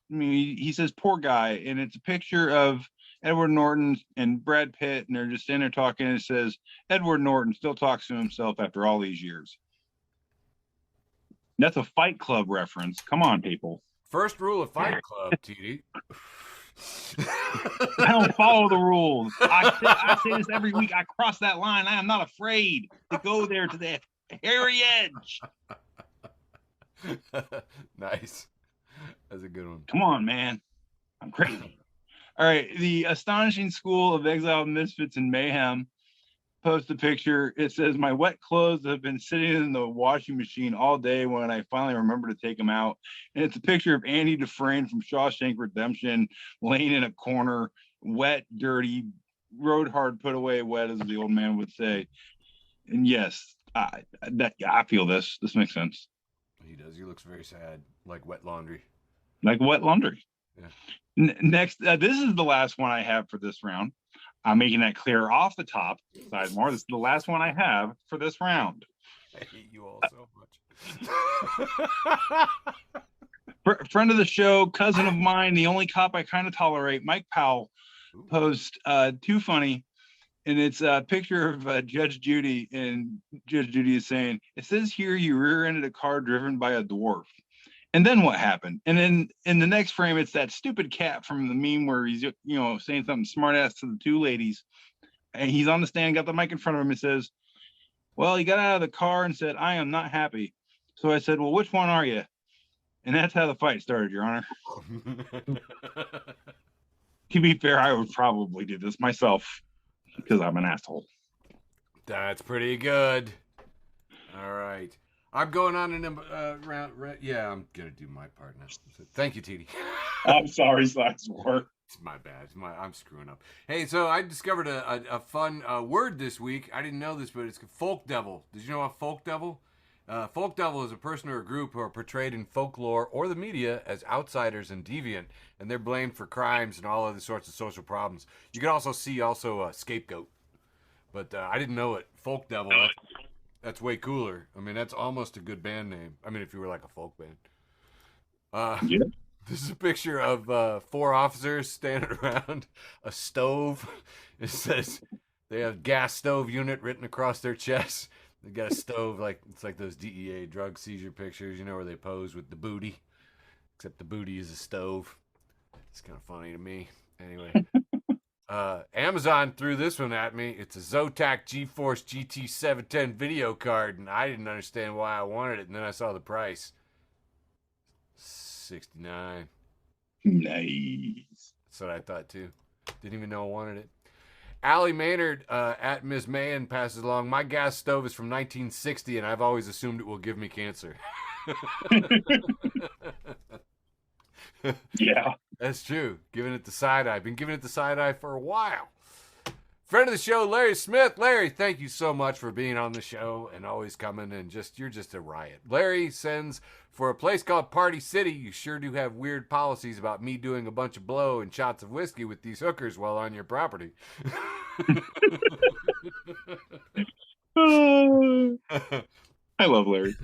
he says poor guy, and it's a picture of Edward Norton and Brad Pitt, and they're just standing there talking, and it says Edward Norton still talks to himself after all these years. That's a Fight Club reference. Come on, people. First rule of Fight Club, TD. I don't follow the rules. I say this every week. I cross that line. I am not afraid to go there to the hairy edge. Nice. That's a good one. Come on, man. I'm crazy. All right. The Astonishing School of Exiled Misfits and Mayhem post a picture. It says, my wet clothes have been sitting in the washing machine all day when I finally remember to take them out. And it's a picture of Andy Dufresne from Shawshank Redemption laying in a corner, wet, dirty, rode hard, put away wet, as the old man would say. And yes, I feel this. This makes sense. He does. He looks very sad, like wet laundry. Like wet laundry. Yeah. Next, this is the last one I have for this round. I'm making that clear off the top. Sidebar. This is the last one I have for this round. I hate you all so much. Friend of the show, cousin of mine, the only cop I kind of tolerate, Mike Powell, post Too Funny. And it's a picture of Judge Judy. And Judge Judy is saying, it says here you rear-ended a car driven by a dwarf. And then what happened? And then in the next frame, it's that stupid cat from the meme where he's, saying something smart ass to the 2 ladies. And he's on the stand, got the mic in front of him, and says, well, he got out of the car and said, I am not happy. So I said, well, which one are you? And that's how the fight started, Your Honor. To be fair, I would probably do this myself because I'm an asshole. That's pretty good. All right. I'm going on in round. Yeah, I'm gonna do my part now. Thank you, TD. I'm sorry, /4. It's my bad. I'm screwing up. Hey, so I discovered a fun word this week. I didn't know this, but it's folk devil. Did you know a folk devil? Folk devil is a person or a group who are portrayed in folklore or the media as outsiders and deviant, and they're blamed for crimes and all other sorts of social problems. You can also see a scapegoat, but I didn't know it. Folk devil. That's way cooler. I mean, that's almost a good band name. I mean, if you were like a folk band. Yeah. This is a picture of 4 officers standing around a stove. It says they have gas stove unit written across their chest. They got a stove it's like those DEA drug seizure pictures, where they pose with the booty. Except the booty is a stove. It's kind of funny to me. Anyway. Amazon threw this one at me. It's a Zotac GeForce GT 710 video card, and I didn't understand why I wanted it, and then I saw the price. $69. Nice. That's what I thought too. Didn't even know I wanted it. Allie Maynard at Ms. Mayan passes along. My gas stove is from 1960, and I've always assumed it will give me cancer. Yeah. That's true. Giving it the side eye. Been giving it the side eye for a while. Friend of the show, Larry Smith. Larry, thank you so much for being on the show and always coming, and you're just a riot. Larry sends, for a place called Party City, you sure do have weird policies about me doing a bunch of blow and shots of whiskey with these hookers while on your property. I love Larry.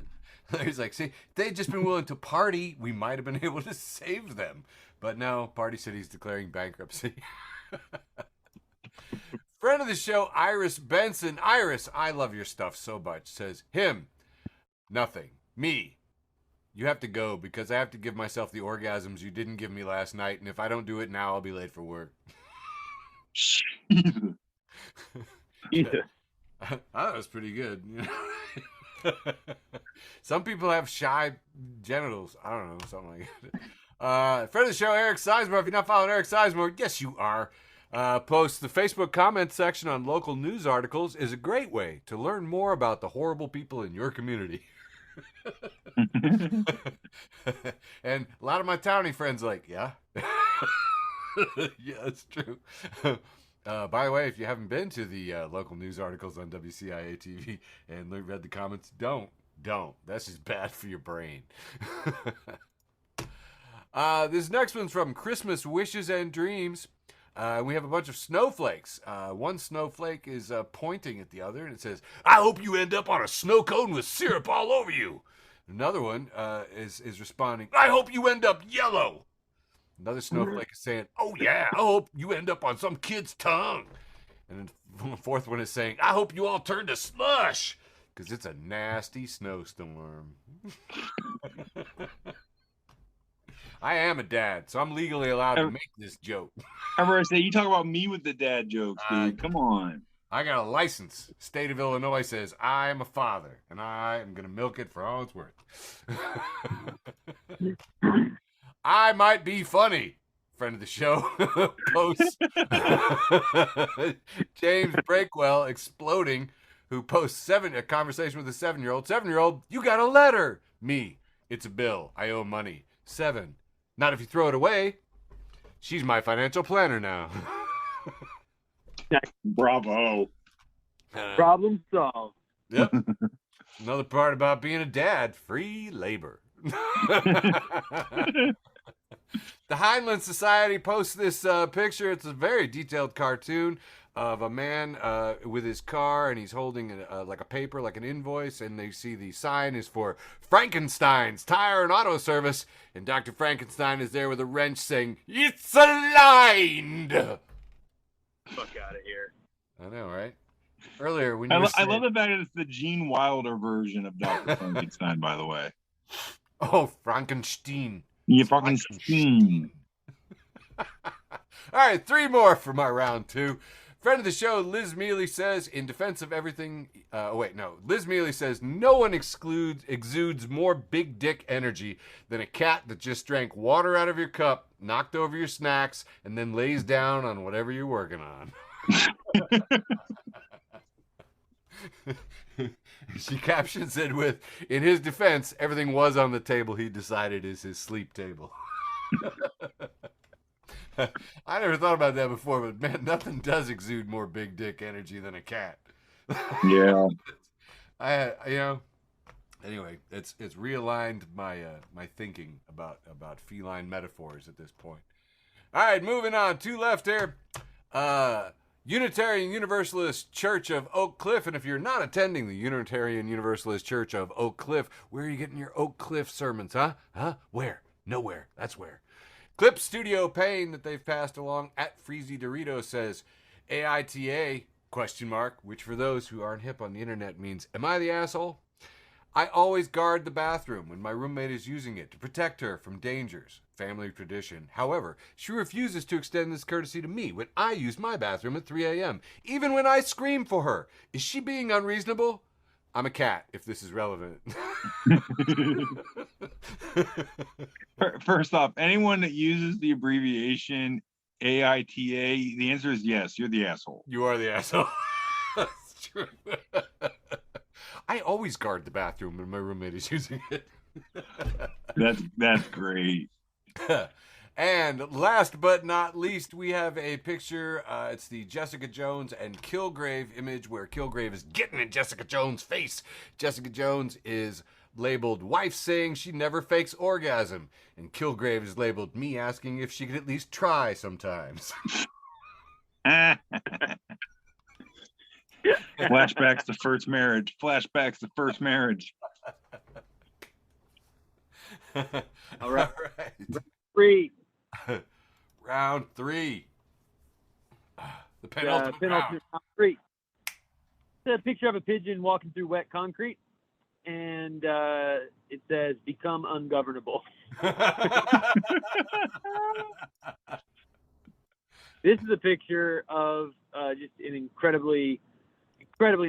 Larry's like, see, if they'd just been willing to party, we might have been able to save them. But no, Party City's declaring bankruptcy. Friend of the show, Iris Benson. Iris, I love your stuff so much. Says, him, nothing. Me, you have to go because I have to give myself the orgasms you didn't give me last night. And if I don't do it now, I'll be late for work. Jesus. I thought it was pretty good. Some people have shy genitals. I don't know, something like that. Friend of the show, Eric Sizemore. If you're not following Eric Sizemore, yes, you are. Posts the Facebook comment section on local news articles is a great way to learn more about the horrible people in your community. And a lot of my townie friends are like, yeah. Yeah, that's true. By the way, if you haven't been to the local news articles on WCIA TV and read the comments, don't. That's just bad for your brain. This next one's from Christmas Wishes and Dreams. We have a bunch of snowflakes. One snowflake is pointing at the other, and it says, I hope you end up on a snow cone with syrup all over you. Another one is responding, I hope you end up yellow. Another snowflake is saying, oh yeah, I hope you end up on some kid's tongue. And then the fourth one is saying, I hope you all turn to slush, because it's a nasty snowstorm. I am a dad, so I'm legally allowed to make this joke. I'm going to say, you talk about me with the dad jokes, dude. Come on. I got a license. State of Illinois says I am a father, and I am going to milk it for all it's worth. I might be funny. Friend of the show posts James Breakwell exploding, who posts a conversation with a 7-year-old. 7-year-old, you got a letter. Me, it's a bill. I owe money. 7, not if you throw it away. She's my financial planner now. Bravo. Problem solved. Yep. Another part about being a dad, free labor. The Heinlein Society posts this picture. It's a very detailed cartoon of a man with his car, and he's holding like a paper, like an invoice, and they see the sign is for Frankenstein's Tire and Auto Service, and Dr. Frankenstein is there with a wrench saying, it's aligned! Fuck out of here. I know, right? Earlier, when you I love the fact that it's the Gene Wilder version of Dr. Frankenstein, by the way. Oh, Frankenstein. You fucking steam. All right, 3 more for my round 2. Friend of the show, Liz Mealy says, in defense of everything... Liz Mealy says, no one exudes more big dick energy than a cat that just drank water out of your cup, knocked over your snacks, and then lays down on whatever you're working on. She captions it with, in his defense, everything was on the table he decided is his sleep table. I never thought about that before, but man, nothing does exude more big dick energy than a cat. Yeah. Anyway, it's realigned my my thinking about feline metaphors at this point. All right, moving on. 2 left here. Unitarian Universalist Church of Oak Cliff. And if you're not attending the Unitarian Universalist Church of Oak Cliff, where are you getting your Oak Cliff sermons, huh? Where? Nowhere. That's where. Clip Studio Pain that they've passed along at Freezy Dorito says, AITA, question mark, which for those who aren't hip on the internet means, am I the asshole? I always guard the bathroom when my roommate is using it to protect her from dangers. Family tradition. However, she refuses to extend this courtesy to me when I use my bathroom at 3 a.m., even when I scream for her. Is she being unreasonable? I'm a cat, if this is relevant. First off, anyone that uses the abbreviation AITA, the answer is yes, you're the asshole. You are the asshole. That's true. I always guard the bathroom when my roommate is using it. That's great. And last but not least, we have a picture. It's the Jessica Jones and Kilgrave image where Kilgrave is getting in Jessica Jones' face. Jessica Jones is labeled wife saying she never fakes orgasm. And Kilgrave is labeled me asking if she could at least try sometimes. Flashbacks to first marriage. Flashbacks to first marriage. All right. 3. Round 3. The penultimate round. Round 3. It's a picture of a pigeon walking through wet concrete, and it says, become ungovernable. This is a picture of just an incredibly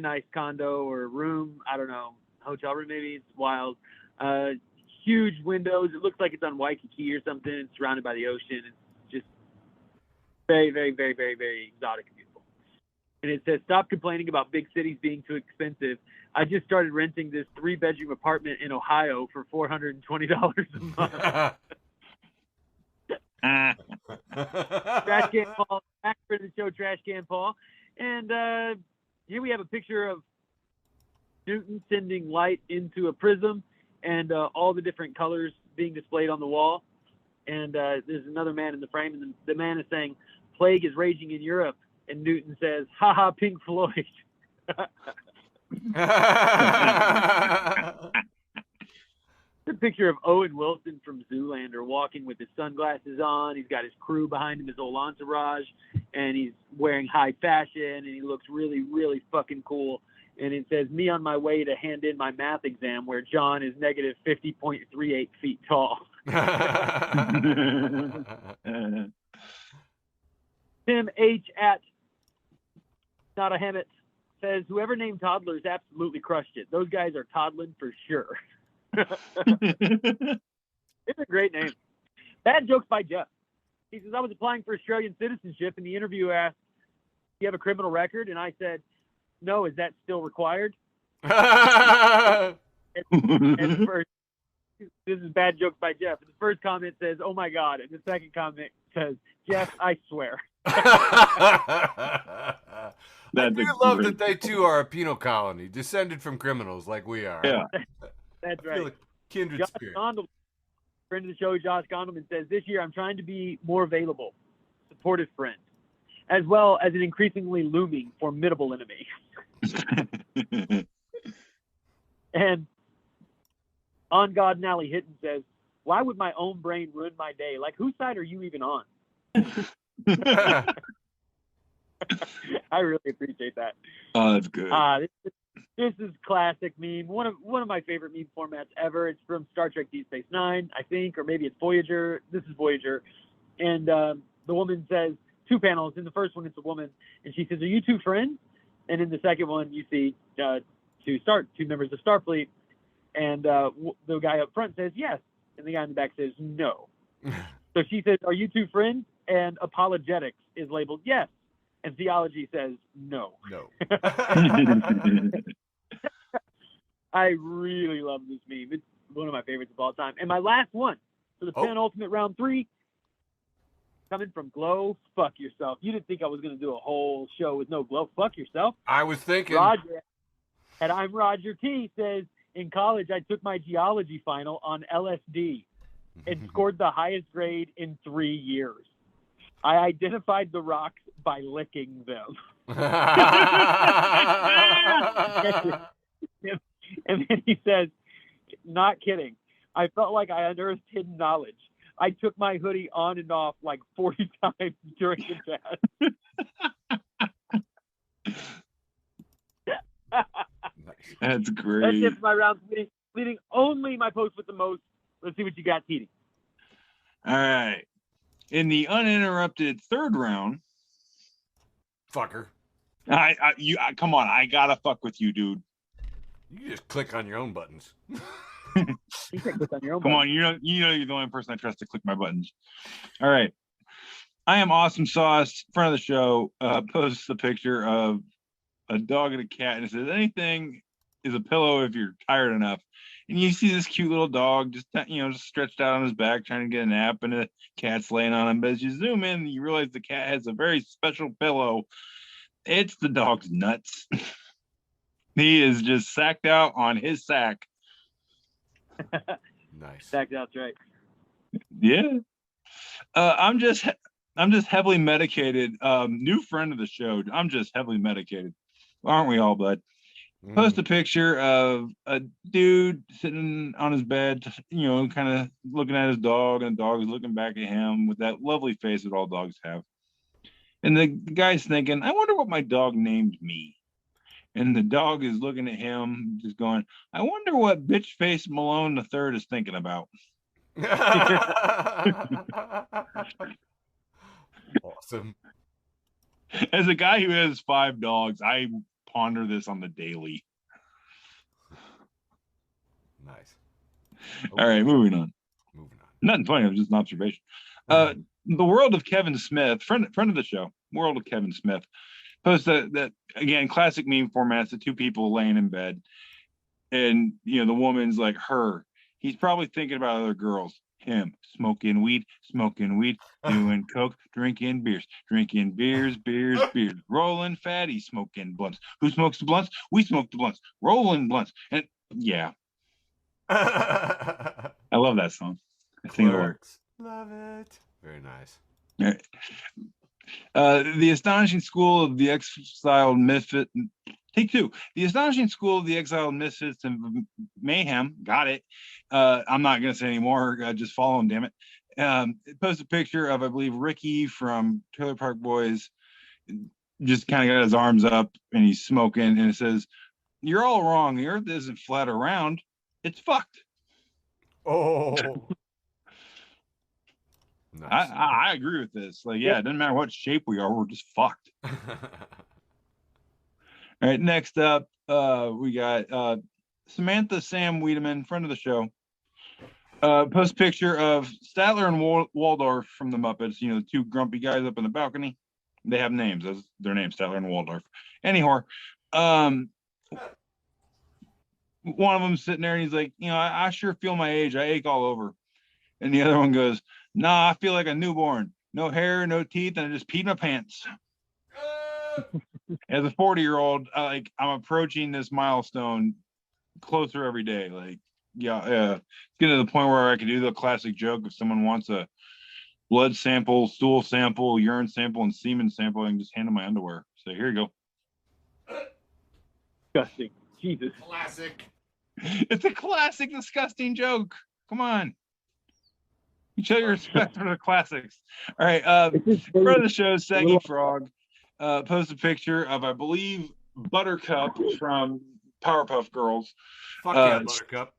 nice condo or room. I don't know, hotel room maybe. It's wild. Huge windows. It looks like it's on Waikiki or something. It's surrounded by the ocean. It's just very, very, very, very, very exotic and beautiful. And it says, stop complaining about big cities being too expensive. I just started renting this 3-bedroom apartment in Ohio for $420 a month. Trash Can Paul, back for the show, Trash Can Paul. And here we have a picture of Newton sending light into a prism and all the different colors being displayed on the wall. And there's another man in the frame, and the man is saying, plague is raging in Europe. And Newton says, haha, Pink Floyd. A picture of Owen Wilson from Zoolander walking with his sunglasses on. He's got his crew behind him, his whole entourage, and he's wearing high fashion, and he looks really, really fucking cool. And it says, me on my way to hand in my math exam where John is negative 50.38 feet tall. Tim H. at Not a Hammett says, whoever named toddlers absolutely crushed it. Those guys are toddling for sure. It's a great name. Bad jokes by Jeff. He says, I was applying for Australian citizenship, and the interviewer asked, do you have a criminal record? And I said, no, is that still required? and first, this is bad jokes by Jeff. And the first comment says, oh my God. And the second comment says, Jeff, I swear. I do love that they too are a penal colony, descended from criminals like we are. Yeah. That's right. Like kindred Josh spirit. Gondelman, friend of the show, Josh Gondelman says, this year I'm trying to be more available, supportive friend, as well as an increasingly looming, formidable enemy. And On God and Alley Hitton says, why would my own brain ruin my day? Like, whose side are you even on? I really appreciate that. Oh, that's good. This is classic meme. One of my favorite meme formats ever. It's from Star Trek Deep Space Nine, I think, or maybe it's Voyager. This is Voyager. And the woman says, 2 panels. In the first one, it's a woman. And she says, are you 2 friends? And in the second one, you see 2 members of Starfleet. And the guy up front says, yes. And the guy in the back says, no. So she says, are you 2 friends? And apologetics is labeled yes. And theology says no. No. I really love this meme. It's one of my favorites of all time. And my last one for the penultimate round 3, coming from Glow Fuck Yourself. You didn't think I was going to do a whole show with no Glow Fuck Yourself. I was thinking. Roger, and I'm Roger T, says, in college, I took my geology final on LSD and scored the highest grade in 3 years. I identified the rocks by licking them. And then he says, not kidding. I felt like I unearthed hidden knowledge. I took my hoodie on and off like 40 times during the chat. That's great. That's it for my round, leading only my post with the most. Let's see what you got, TD. All right. In the uninterrupted third round, Fucker. You come on, I gotta fuck with you, dude. You just click on your own buttons. You can click on your own Come button. on, you know you're the only person I trust to click my buttons. All right. I am Awesome Sauce, friend of the show, posts a picture of a dog and a cat, and it says, anything is a pillow if you're tired enough. And you see this cute little dog just stretched out on his back trying to get a nap, and the cat's laying on him. But as you zoom in, you realize the cat has a very special pillow. It's the dog's nuts. He is just sacked out on his sack. Nice. Sacked out's right. Yeah. I'm just heavily medicated. New friend of the show. I'm just heavily medicated. Aren't we all, bud? Post a picture of a dude sitting on his bed, kind of looking at his dog, and the dog is looking back at him with that lovely face that all dogs have. And the guy's thinking, I wonder what my dog named me. And the dog is looking at him, just going, I wonder what bitch face Malone III is thinking about. Awesome. As a guy who has 5 dogs, I ponder this on the daily. Nice. All right, moving on. Moving on. Nothing funny, it was just an observation. The World of Kevin Smith, friend of the show, World of Kevin Smith, posts that again, classic meme formats, the two people laying in bed. And, the woman's like her. He's probably thinking about other girls. Him, smoking weed, doing coke, drinking beers, rolling fatty, smoking blunts. Who smokes the blunts? We smoke the blunts, rolling blunts. And yeah, I love that song. I think love it. Very nice. All right. The Astonishing School of the Exiled Misfit. Take 2. The Astonishing School of the Exiled Misfits and Mayhem. Got it. I'm not going to say anymore. Just follow him, damn it. It posts a picture of, I believe, Ricky from Trailer Park Boys. Just kind of got his arms up and he's smoking. And it says, you're all wrong. The earth isn't flat or round. It's fucked. Oh. Nice. I agree with this. Like, yeah, it doesn't matter what shape we are. We're just fucked. All right, next up, we got Samantha Sam Wiedemann, friend of the show. Post picture of Statler and Waldorf from the Muppets. The 2 grumpy guys up in the balcony. They have names. That's their names, Statler and Waldorf. Anyhow, one of them sitting there and he's like, I sure feel my age. I ache all over. And the other one goes, nah, I feel like a newborn. No hair, no teeth, and I just peed my pants. As a 40-year-old, I'm approaching this milestone closer every day. Like, it's getting to the point where I can do the classic joke. If someone wants a blood sample, stool sample, urine sample, and semen sample, I can just hand them my underwear. So here you go. Disgusting. Jesus. Classic. It's a classic, disgusting joke. Come on. You show your respect for the classics. All right. Friend of the show, Saggy Frog, post a picture of, I believe, Buttercup from Powerpuff Girls. Fuck yeah, Buttercup.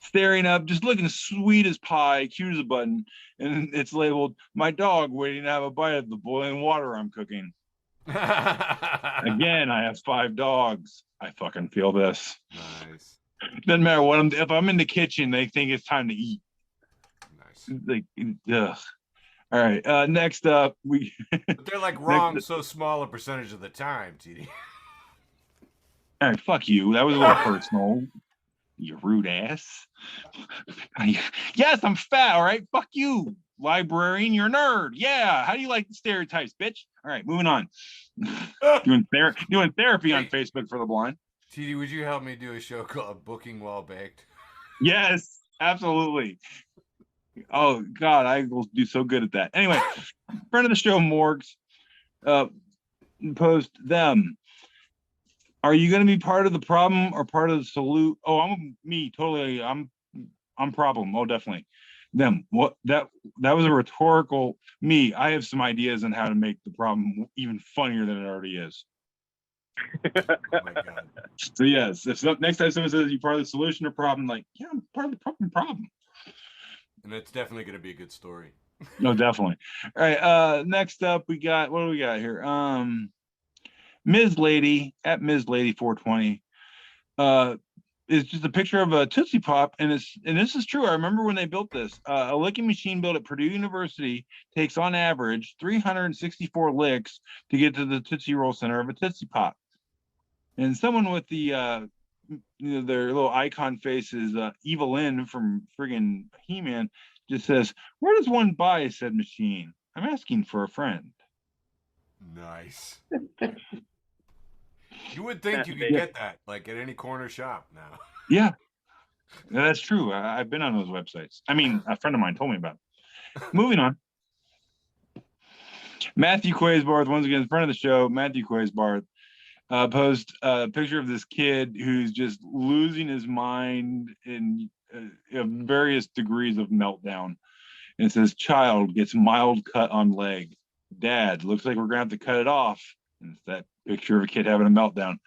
Staring up, just looking sweet as pie, cute as a button. And it's labeled, my dog waiting to have a bite of the boiling water I'm cooking. Again, I have 5 dogs. I fucking feel this. Nice. Doesn't matter what if I'm in the kitchen, they think it's time to eat. Nice. Like, ugh. All right. Next up, But they're like wrong so small a percentage of the time, TD. All right, fuck you. That was a little personal. You rude ass. Yes, I'm fat. All right, fuck you, librarian. You're a nerd. Yeah. How do you like the stereotypes, bitch? All right, moving on. doing therapy on Facebook for the blind. TD, would you help me do a show called Booking While Baked? Yes, absolutely. Oh God, I will do so good at that. Anyway, friend of the show, Morgs, post them. Are you going to be part of the problem or part of the solution? Oh, I'm me, totally. I'm problem. Oh, definitely. them. What that was a rhetorical me. I have some ideas on how to make the problem even funnier than it already is. Oh my God. So yes, if next time someone says you're part of the solution or problem, like, yeah, I'm part of the problem. And that's definitely going to be a good story. No, definitely. All right. Next up, what do we got here? Ms. Lady at Ms. Lady 420. It's just a picture of a Tootsie Pop, and this is true. I remember when they built this. A licking machine built at Purdue University takes on average 364 licks to get to the Tootsie Roll center of a Tootsie Pop. And someone with the their little icon face is Evelyn from friggin' He-Man, just says, "Where does one buy said machine? I'm asking for a friend." Nice. You would think you could get that like at any corner shop now. Yeah, that's true. I've been on those websites. I mean, a friend of mine told me about it. Moving on. Matthew Quaysbarth, once again, in front of the show, Matthew Quaysbarth posed a picture of this kid who's just losing his mind in various degrees of meltdown. And it says, "Child gets mild cut on leg. Dad, looks like we're going to have to cut it off." And it's that picture of a kid having a meltdown.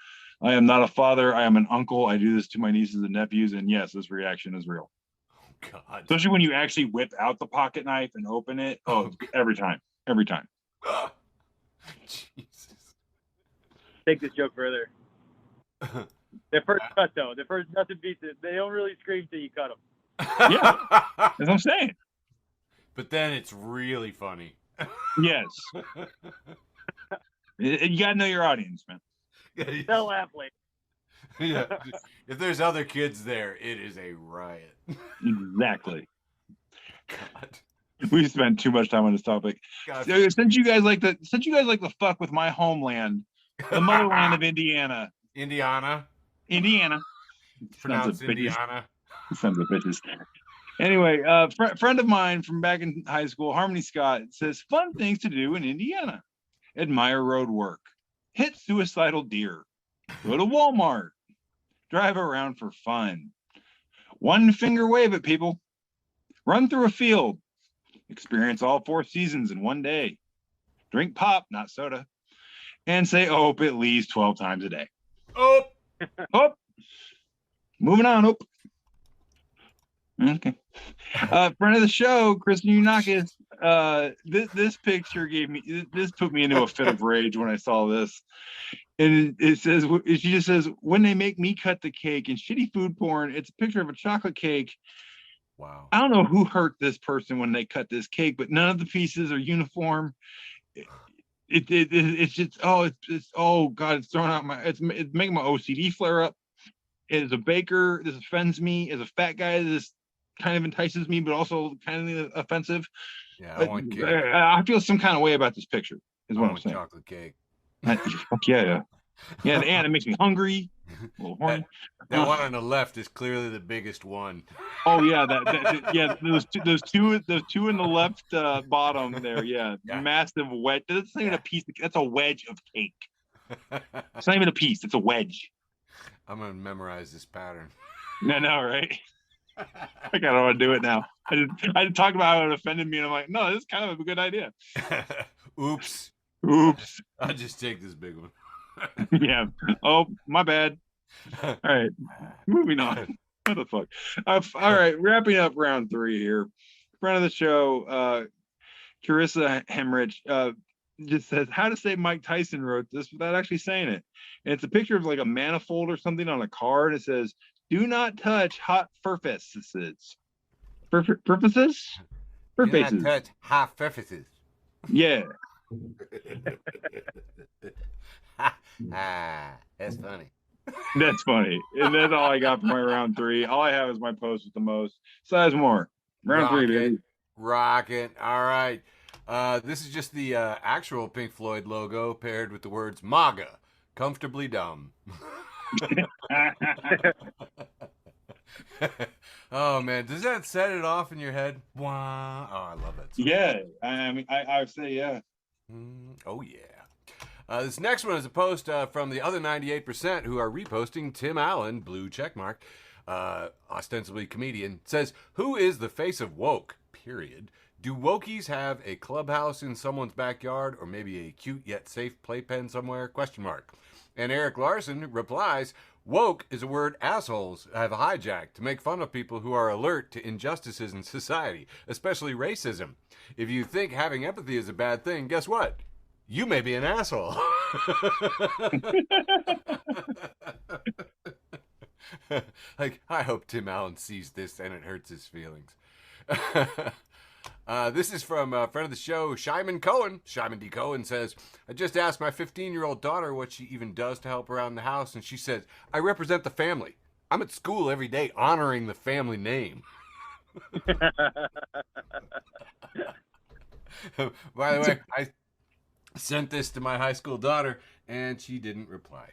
I am not a father. I am an uncle. I do this to my nieces and nephews. And yes, this reaction is real. Oh, God. Especially when you actually whip out the pocket knife and open it. Oh, every time. Every time. Jesus. Take this joke further. The first cut, though. The first nothing beats it. They don't really scream till you cut them. Yeah. That's what I'm saying. But then it's really funny. Yes. You got to know your audience, man. They'll laugh later. Yeah. If there's other kids there, it is a riot. Exactly. God. We spent too much time on this topic. God. Since you guys like to fuck with my homeland, the motherland of Indiana. Indiana. Sons Pronounced of bitches. Indiana. Sons of bitches. Anyway, friend of mine from back in high school, Harmony Scott, says fun things to do in Indiana: admire road work, hit suicidal deer, go to Walmart, drive around for fun, one finger wave at people, run through a field, experience all 4 seasons in one day, drink pop, not soda, and say "ope" at least 12 times a day. Oh. Moving on. Okay. Friend of the show, Kristen Unakis. This picture put me into a fit of rage when I saw this. And she just says, "When they make me cut the cake in shitty food porn, it's a picture of a chocolate cake." Wow. I don't know who hurt this person when they cut this cake, but none of the pieces are uniform. It's just oh God, it's throwing out it's making my OCD flare up. As a baker, this offends me. As a fat guy, this kind of entices me, but also kind of offensive. Yeah, I want cake. I feel some kind of way about this picture. Is what I'm saying. Chocolate cake. Fuck yeah. And it makes me hungry. A little horny. That one on the left is clearly the biggest one. Oh yeah, those two in the left bottom there. Yeah, massive wedge. That's not even a piece. That's a wedge of cake. It's not even a piece. It's a wedge. I'm gonna memorize this pattern. No, right? I kind of want to do it now. I just talked about how it offended me, and I'm like, no, this is kind of a good idea. Oops. I'll just take this big one. Yeah. Oh, my bad. All right. Moving on. What the fuck? All right. Wrapping up round 3 here. Friend of the show, Carissa Hemrich, just says, "How to say Mike Tyson wrote this without actually saying it." And it's a picture of like a manifold or something on a car, and it says, "Do not touch hot surfaces." Surfaces? Do not touch hot surfaces. Yeah. That's funny. That's funny. And that's all I got for my round 3. All I have is my post with the most. Size more. Round 3, baby. Rocket. All right. This is just the actual Pink Floyd logo paired with the words MAGA, comfortably dumb. Oh man, does that set it off in your head? Wow. Oh, I love it. Yeah, I mean, I would say yeah. Oh yeah. This next one is a post from the other 98% who are reposting Tim Allen, blue checkmark, ostensibly comedian, says, "Who is the face of woke? period. Do wokies have a clubhouse in someone's backyard or maybe a cute yet safe playpen somewhere? Question mark. And Eric Larson replies, woke is a word assholes have hijacked to make fun of people who are alert to injustices in society, especially racism. If you think having empathy is a bad thing, guess what? You may be an asshole. Like, I hope Tim Allen sees this and it hurts his feelings. This is from a friend of the show, Shyman Cohen. Shyman D. Cohen says, I just asked my 15-year-old daughter what she even does to help around the house, and she says, I represent the family. I'm at school every day honoring the family name. By the way, I sent this to my high school daughter, and she didn't reply.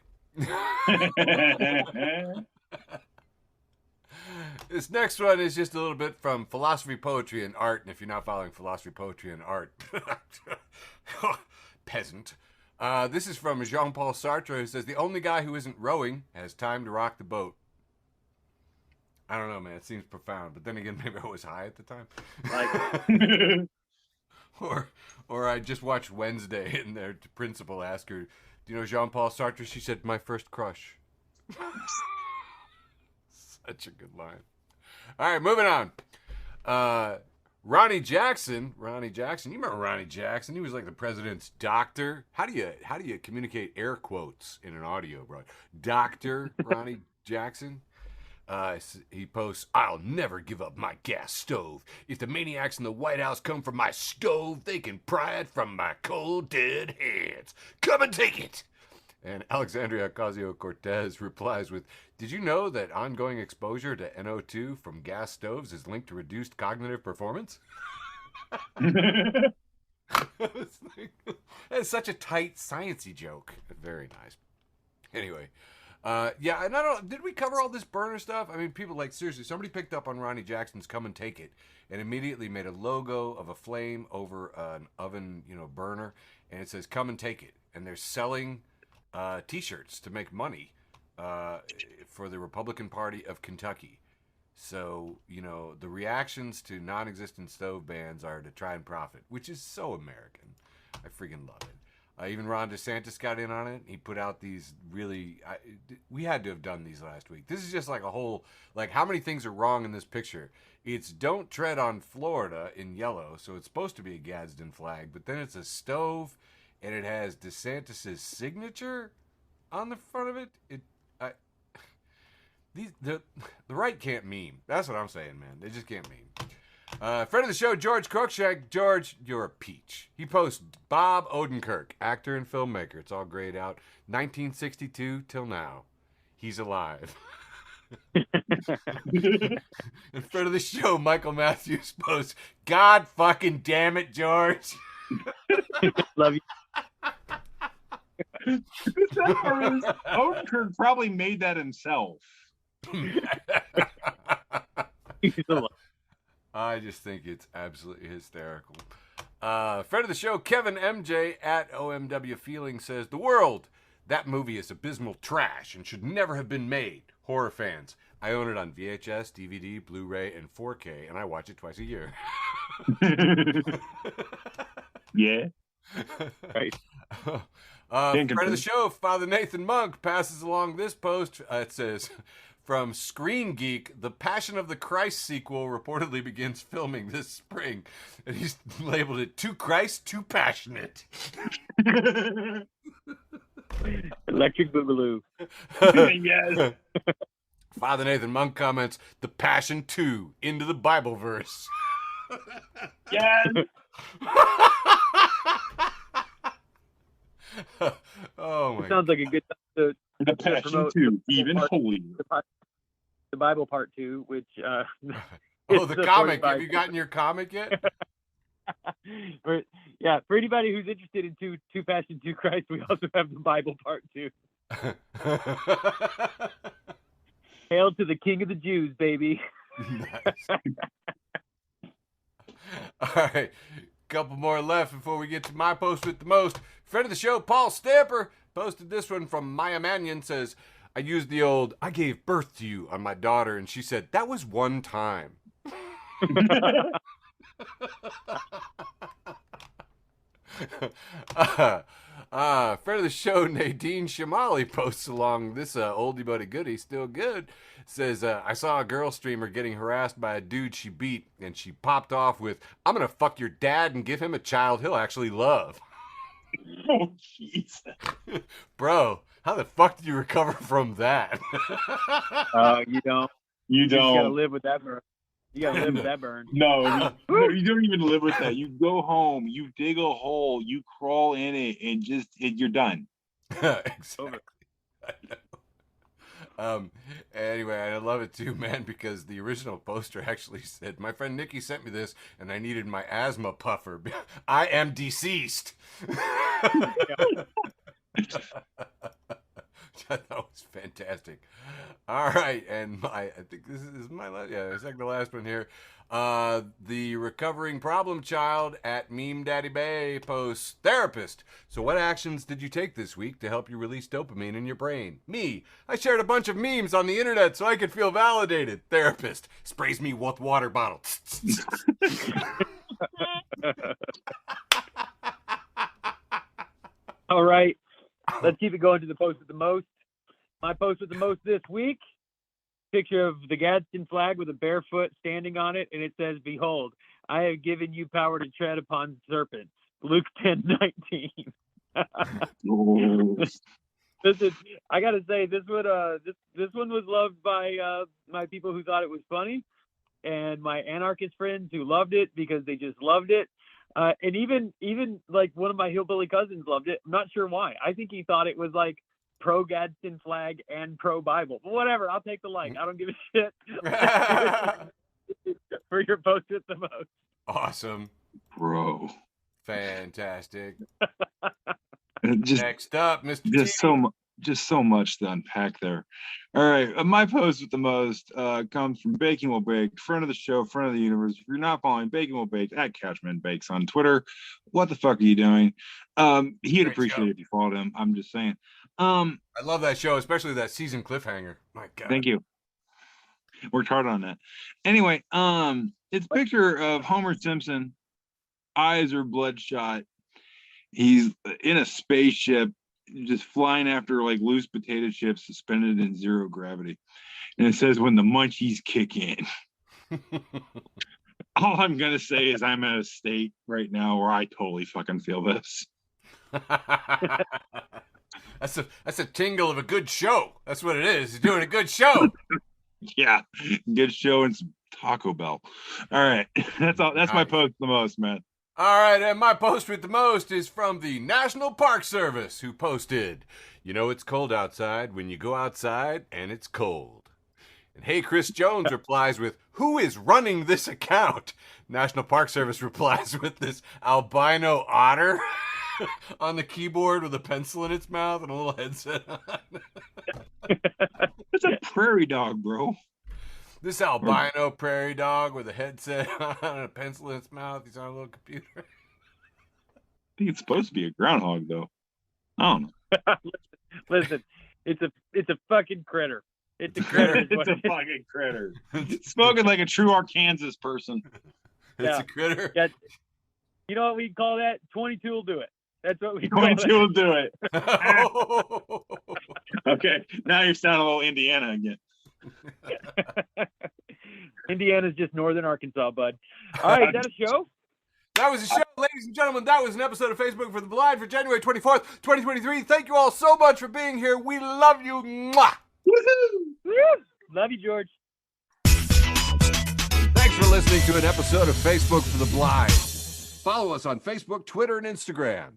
This next one is just a little bit from Philosophy, Poetry, and Art. And if you're not following Philosophy, Poetry, and Art, peasant. This is from Jean-Paul Sartre, who says, the only guy who isn't rowing has time to rock the boat. I don't know, man. It seems profound. But then again, maybe I was high at the time. Or I just watched Wednesday, and their principal asked her, do you know Jean-Paul Sartre? She said, my first crush. Such a good line. All right, moving on. Ronnie Jackson. You remember Ronnie Jackson? He was like the president's doctor. How do you communicate air quotes in an audio, bro? Dr. Ronnie Jackson. He posts, I'll never give up my gas stove. If the maniacs in the White House come from my stove, they can pry it from my cold, dead hands. Come and take it. And Alexandria Ocasio-Cortez replies with, did you know that ongoing exposure to NO2 from gas stoves is linked to reduced cognitive performance? It's such a tight, sciencey joke. Very nice. Anyway, yeah, and I don't, did we cover all this burner stuff? I mean, people, like, seriously, somebody picked up on Ronnie Jackson's Come and Take It and immediately made a logo of a flame over an oven, burner, and it says, Come and Take It. And they're selling T-shirts to make money for the Republican Party of Kentucky. So, the reactions to non-existent stove bans are to try and profit, which is so American. I freaking love it. Even Ron DeSantis got in on it. He put out these we had to have done these last week. This is just like a whole, like, how many things are wrong in this picture? It's Don't Tread on Florida in yellow, so it's supposed to be a Gadsden flag, but then it's a stove, and it has DeSantis' signature on the front of it. The right can't meme. That's what I'm saying, man. They just can't meme. Friend of the show, George Cruikshank. George, you're a peach. He posts Bob Odenkirk, actor and filmmaker. It's all grayed out. 1962 till now. He's alive. In front of the show, Michael Matthews posts, God fucking damn it, George. Love you. Odenkirk probably made that himself. I just think it's absolutely hysterical. Friend of the show, Kevin MJ at OMW Feeling says, The World, that movie is abysmal trash and should never have been made. Horror fans, I own it on VHS, DVD, Blu-ray, and 4K, and I watch it twice a year. Yeah. Right. Friend of the show, Father Nathan Monk, passes along this post. It says, from Screen Geek, the Passion of the Christ sequel reportedly begins filming this spring. And he's labeled it Too Christ, Too Passionate. Electric Boogaloo. Yes. Father Nathan Monk comments, The Passion 2, into the Bible verse. Yes. Oh my! It sounds like a good time The Passion 2, even holier. The Bible Part 2, which Oh, the comic. 45. Have you gotten your comic yet? For anybody who's interested in two Passion, Two Christ, we also have the Bible Part 2. Hail to the King of the Jews, baby. Nice. All right, couple more left before we get to my post with the most. Friend of the show, Paul Stamper, posted this one from Maya Mannion. Says, I used the old "I gave birth to you" on my daughter, and she said that was one time. Friend of the show, Nadine Shamali posts along this oldie but a goodie, still good. Says, I saw a girl streamer getting harassed by a dude she beat, and she popped off with, "I'm gonna fuck your dad and give him a child he'll actually love." Oh, Jesus. Bro, how the fuck did you recover from that? You don't. You You just gotta don't. live with that burn. You gotta live with that burn. No, you don't even live with that. You go home, you dig a hole, you crawl in it, and you're done. Exactly. I know. Anyway, I love it too, man, because the original poster actually said, "My friend Nikki sent me this, and I needed my asthma puffer. I am deceased." That was fantastic. All right, and I think this is my last, second to last one here. The recovering problem child at Meme Daddy Bay posts, "Therapist, so what actions did you take this week to help you release dopamine in your brain?" Me, I shared a bunch of memes on the internet so I could feel validated. Therapist, sprays me with water bottle. All right, let's keep it going to the post with the most. My post with the most this week, picture of the Gadsden flag with a barefoot standing on it, and it says, "Behold, I have given you power to tread upon serpents." Luke 10:19. Listen, I gotta say this one was loved by my people who thought it was funny, and my anarchist friends who loved it because they just loved it. And even like one of my hillbilly cousins loved it. I'm not sure why. I think he thought it was like pro Gadsden flag and pro Bible. But whatever, I'll take the like. I don't give a shit. For your post with the most. Awesome. Bro. Fantastic. Just, Next up, Mr. just so much to unpack there. All right, my post with the most comes from Baking Will Bake, friend of the show, friend of the universe. If you're not following Baking Will Bake at Catchman Bakes on Twitter, what the fuck are you doing? He'd appreciate it if you followed him. I'm just saying. I love that show, especially that season cliffhanger. My God. Thank you. Worked hard on that. Anyway, it's a picture of Homer Simpson. Eyes are bloodshot. He's in a spaceship, just flying after like loose potato chips suspended in zero gravity. And it says, "When the munchies kick in." All I'm going to say is I'm at a state right now where I totally fucking feel this. That's a tingle of a good show. That's what it is. He's doing a good show. Yeah, good show and some Taco Bell. All right, that's all. That's nice. My post the most, man. All right, and my post with the most is from the National Park Service, who posted, "You know it's cold outside when you go outside and it's cold." And Hey Chris Jones replies with, "Who is running this account?" National Park Service replies with this albino otter on the keyboard with a pencil in its mouth and a little headset on. It's a prairie dog, bro. This albino prairie dog with a headset on and a pencil in its mouth. He's on a little computer. I think it's supposed to be a groundhog, though. I don't know. Listen, it's a fucking critter. It's a critter. It's a fucking critter. Spoken like a true Arkansas person. It's a critter. Yeah. You know what we call that? 22 will do it. That's what we call 22 will do it. Okay, now you're sounding a little Indiana again. Indiana's just northern Arkansas, bud. All right, is that a show? That was a show, ladies and gentlemen. That was an episode of Facebook for the Blind for January 24th, 2023. Thank you all so much for being here. We love you. Mwah! Woo-hoo! Love you, George. Thanks for listening to an episode of Facebook for the Blind. Follow us on Facebook, Twitter, and Instagram.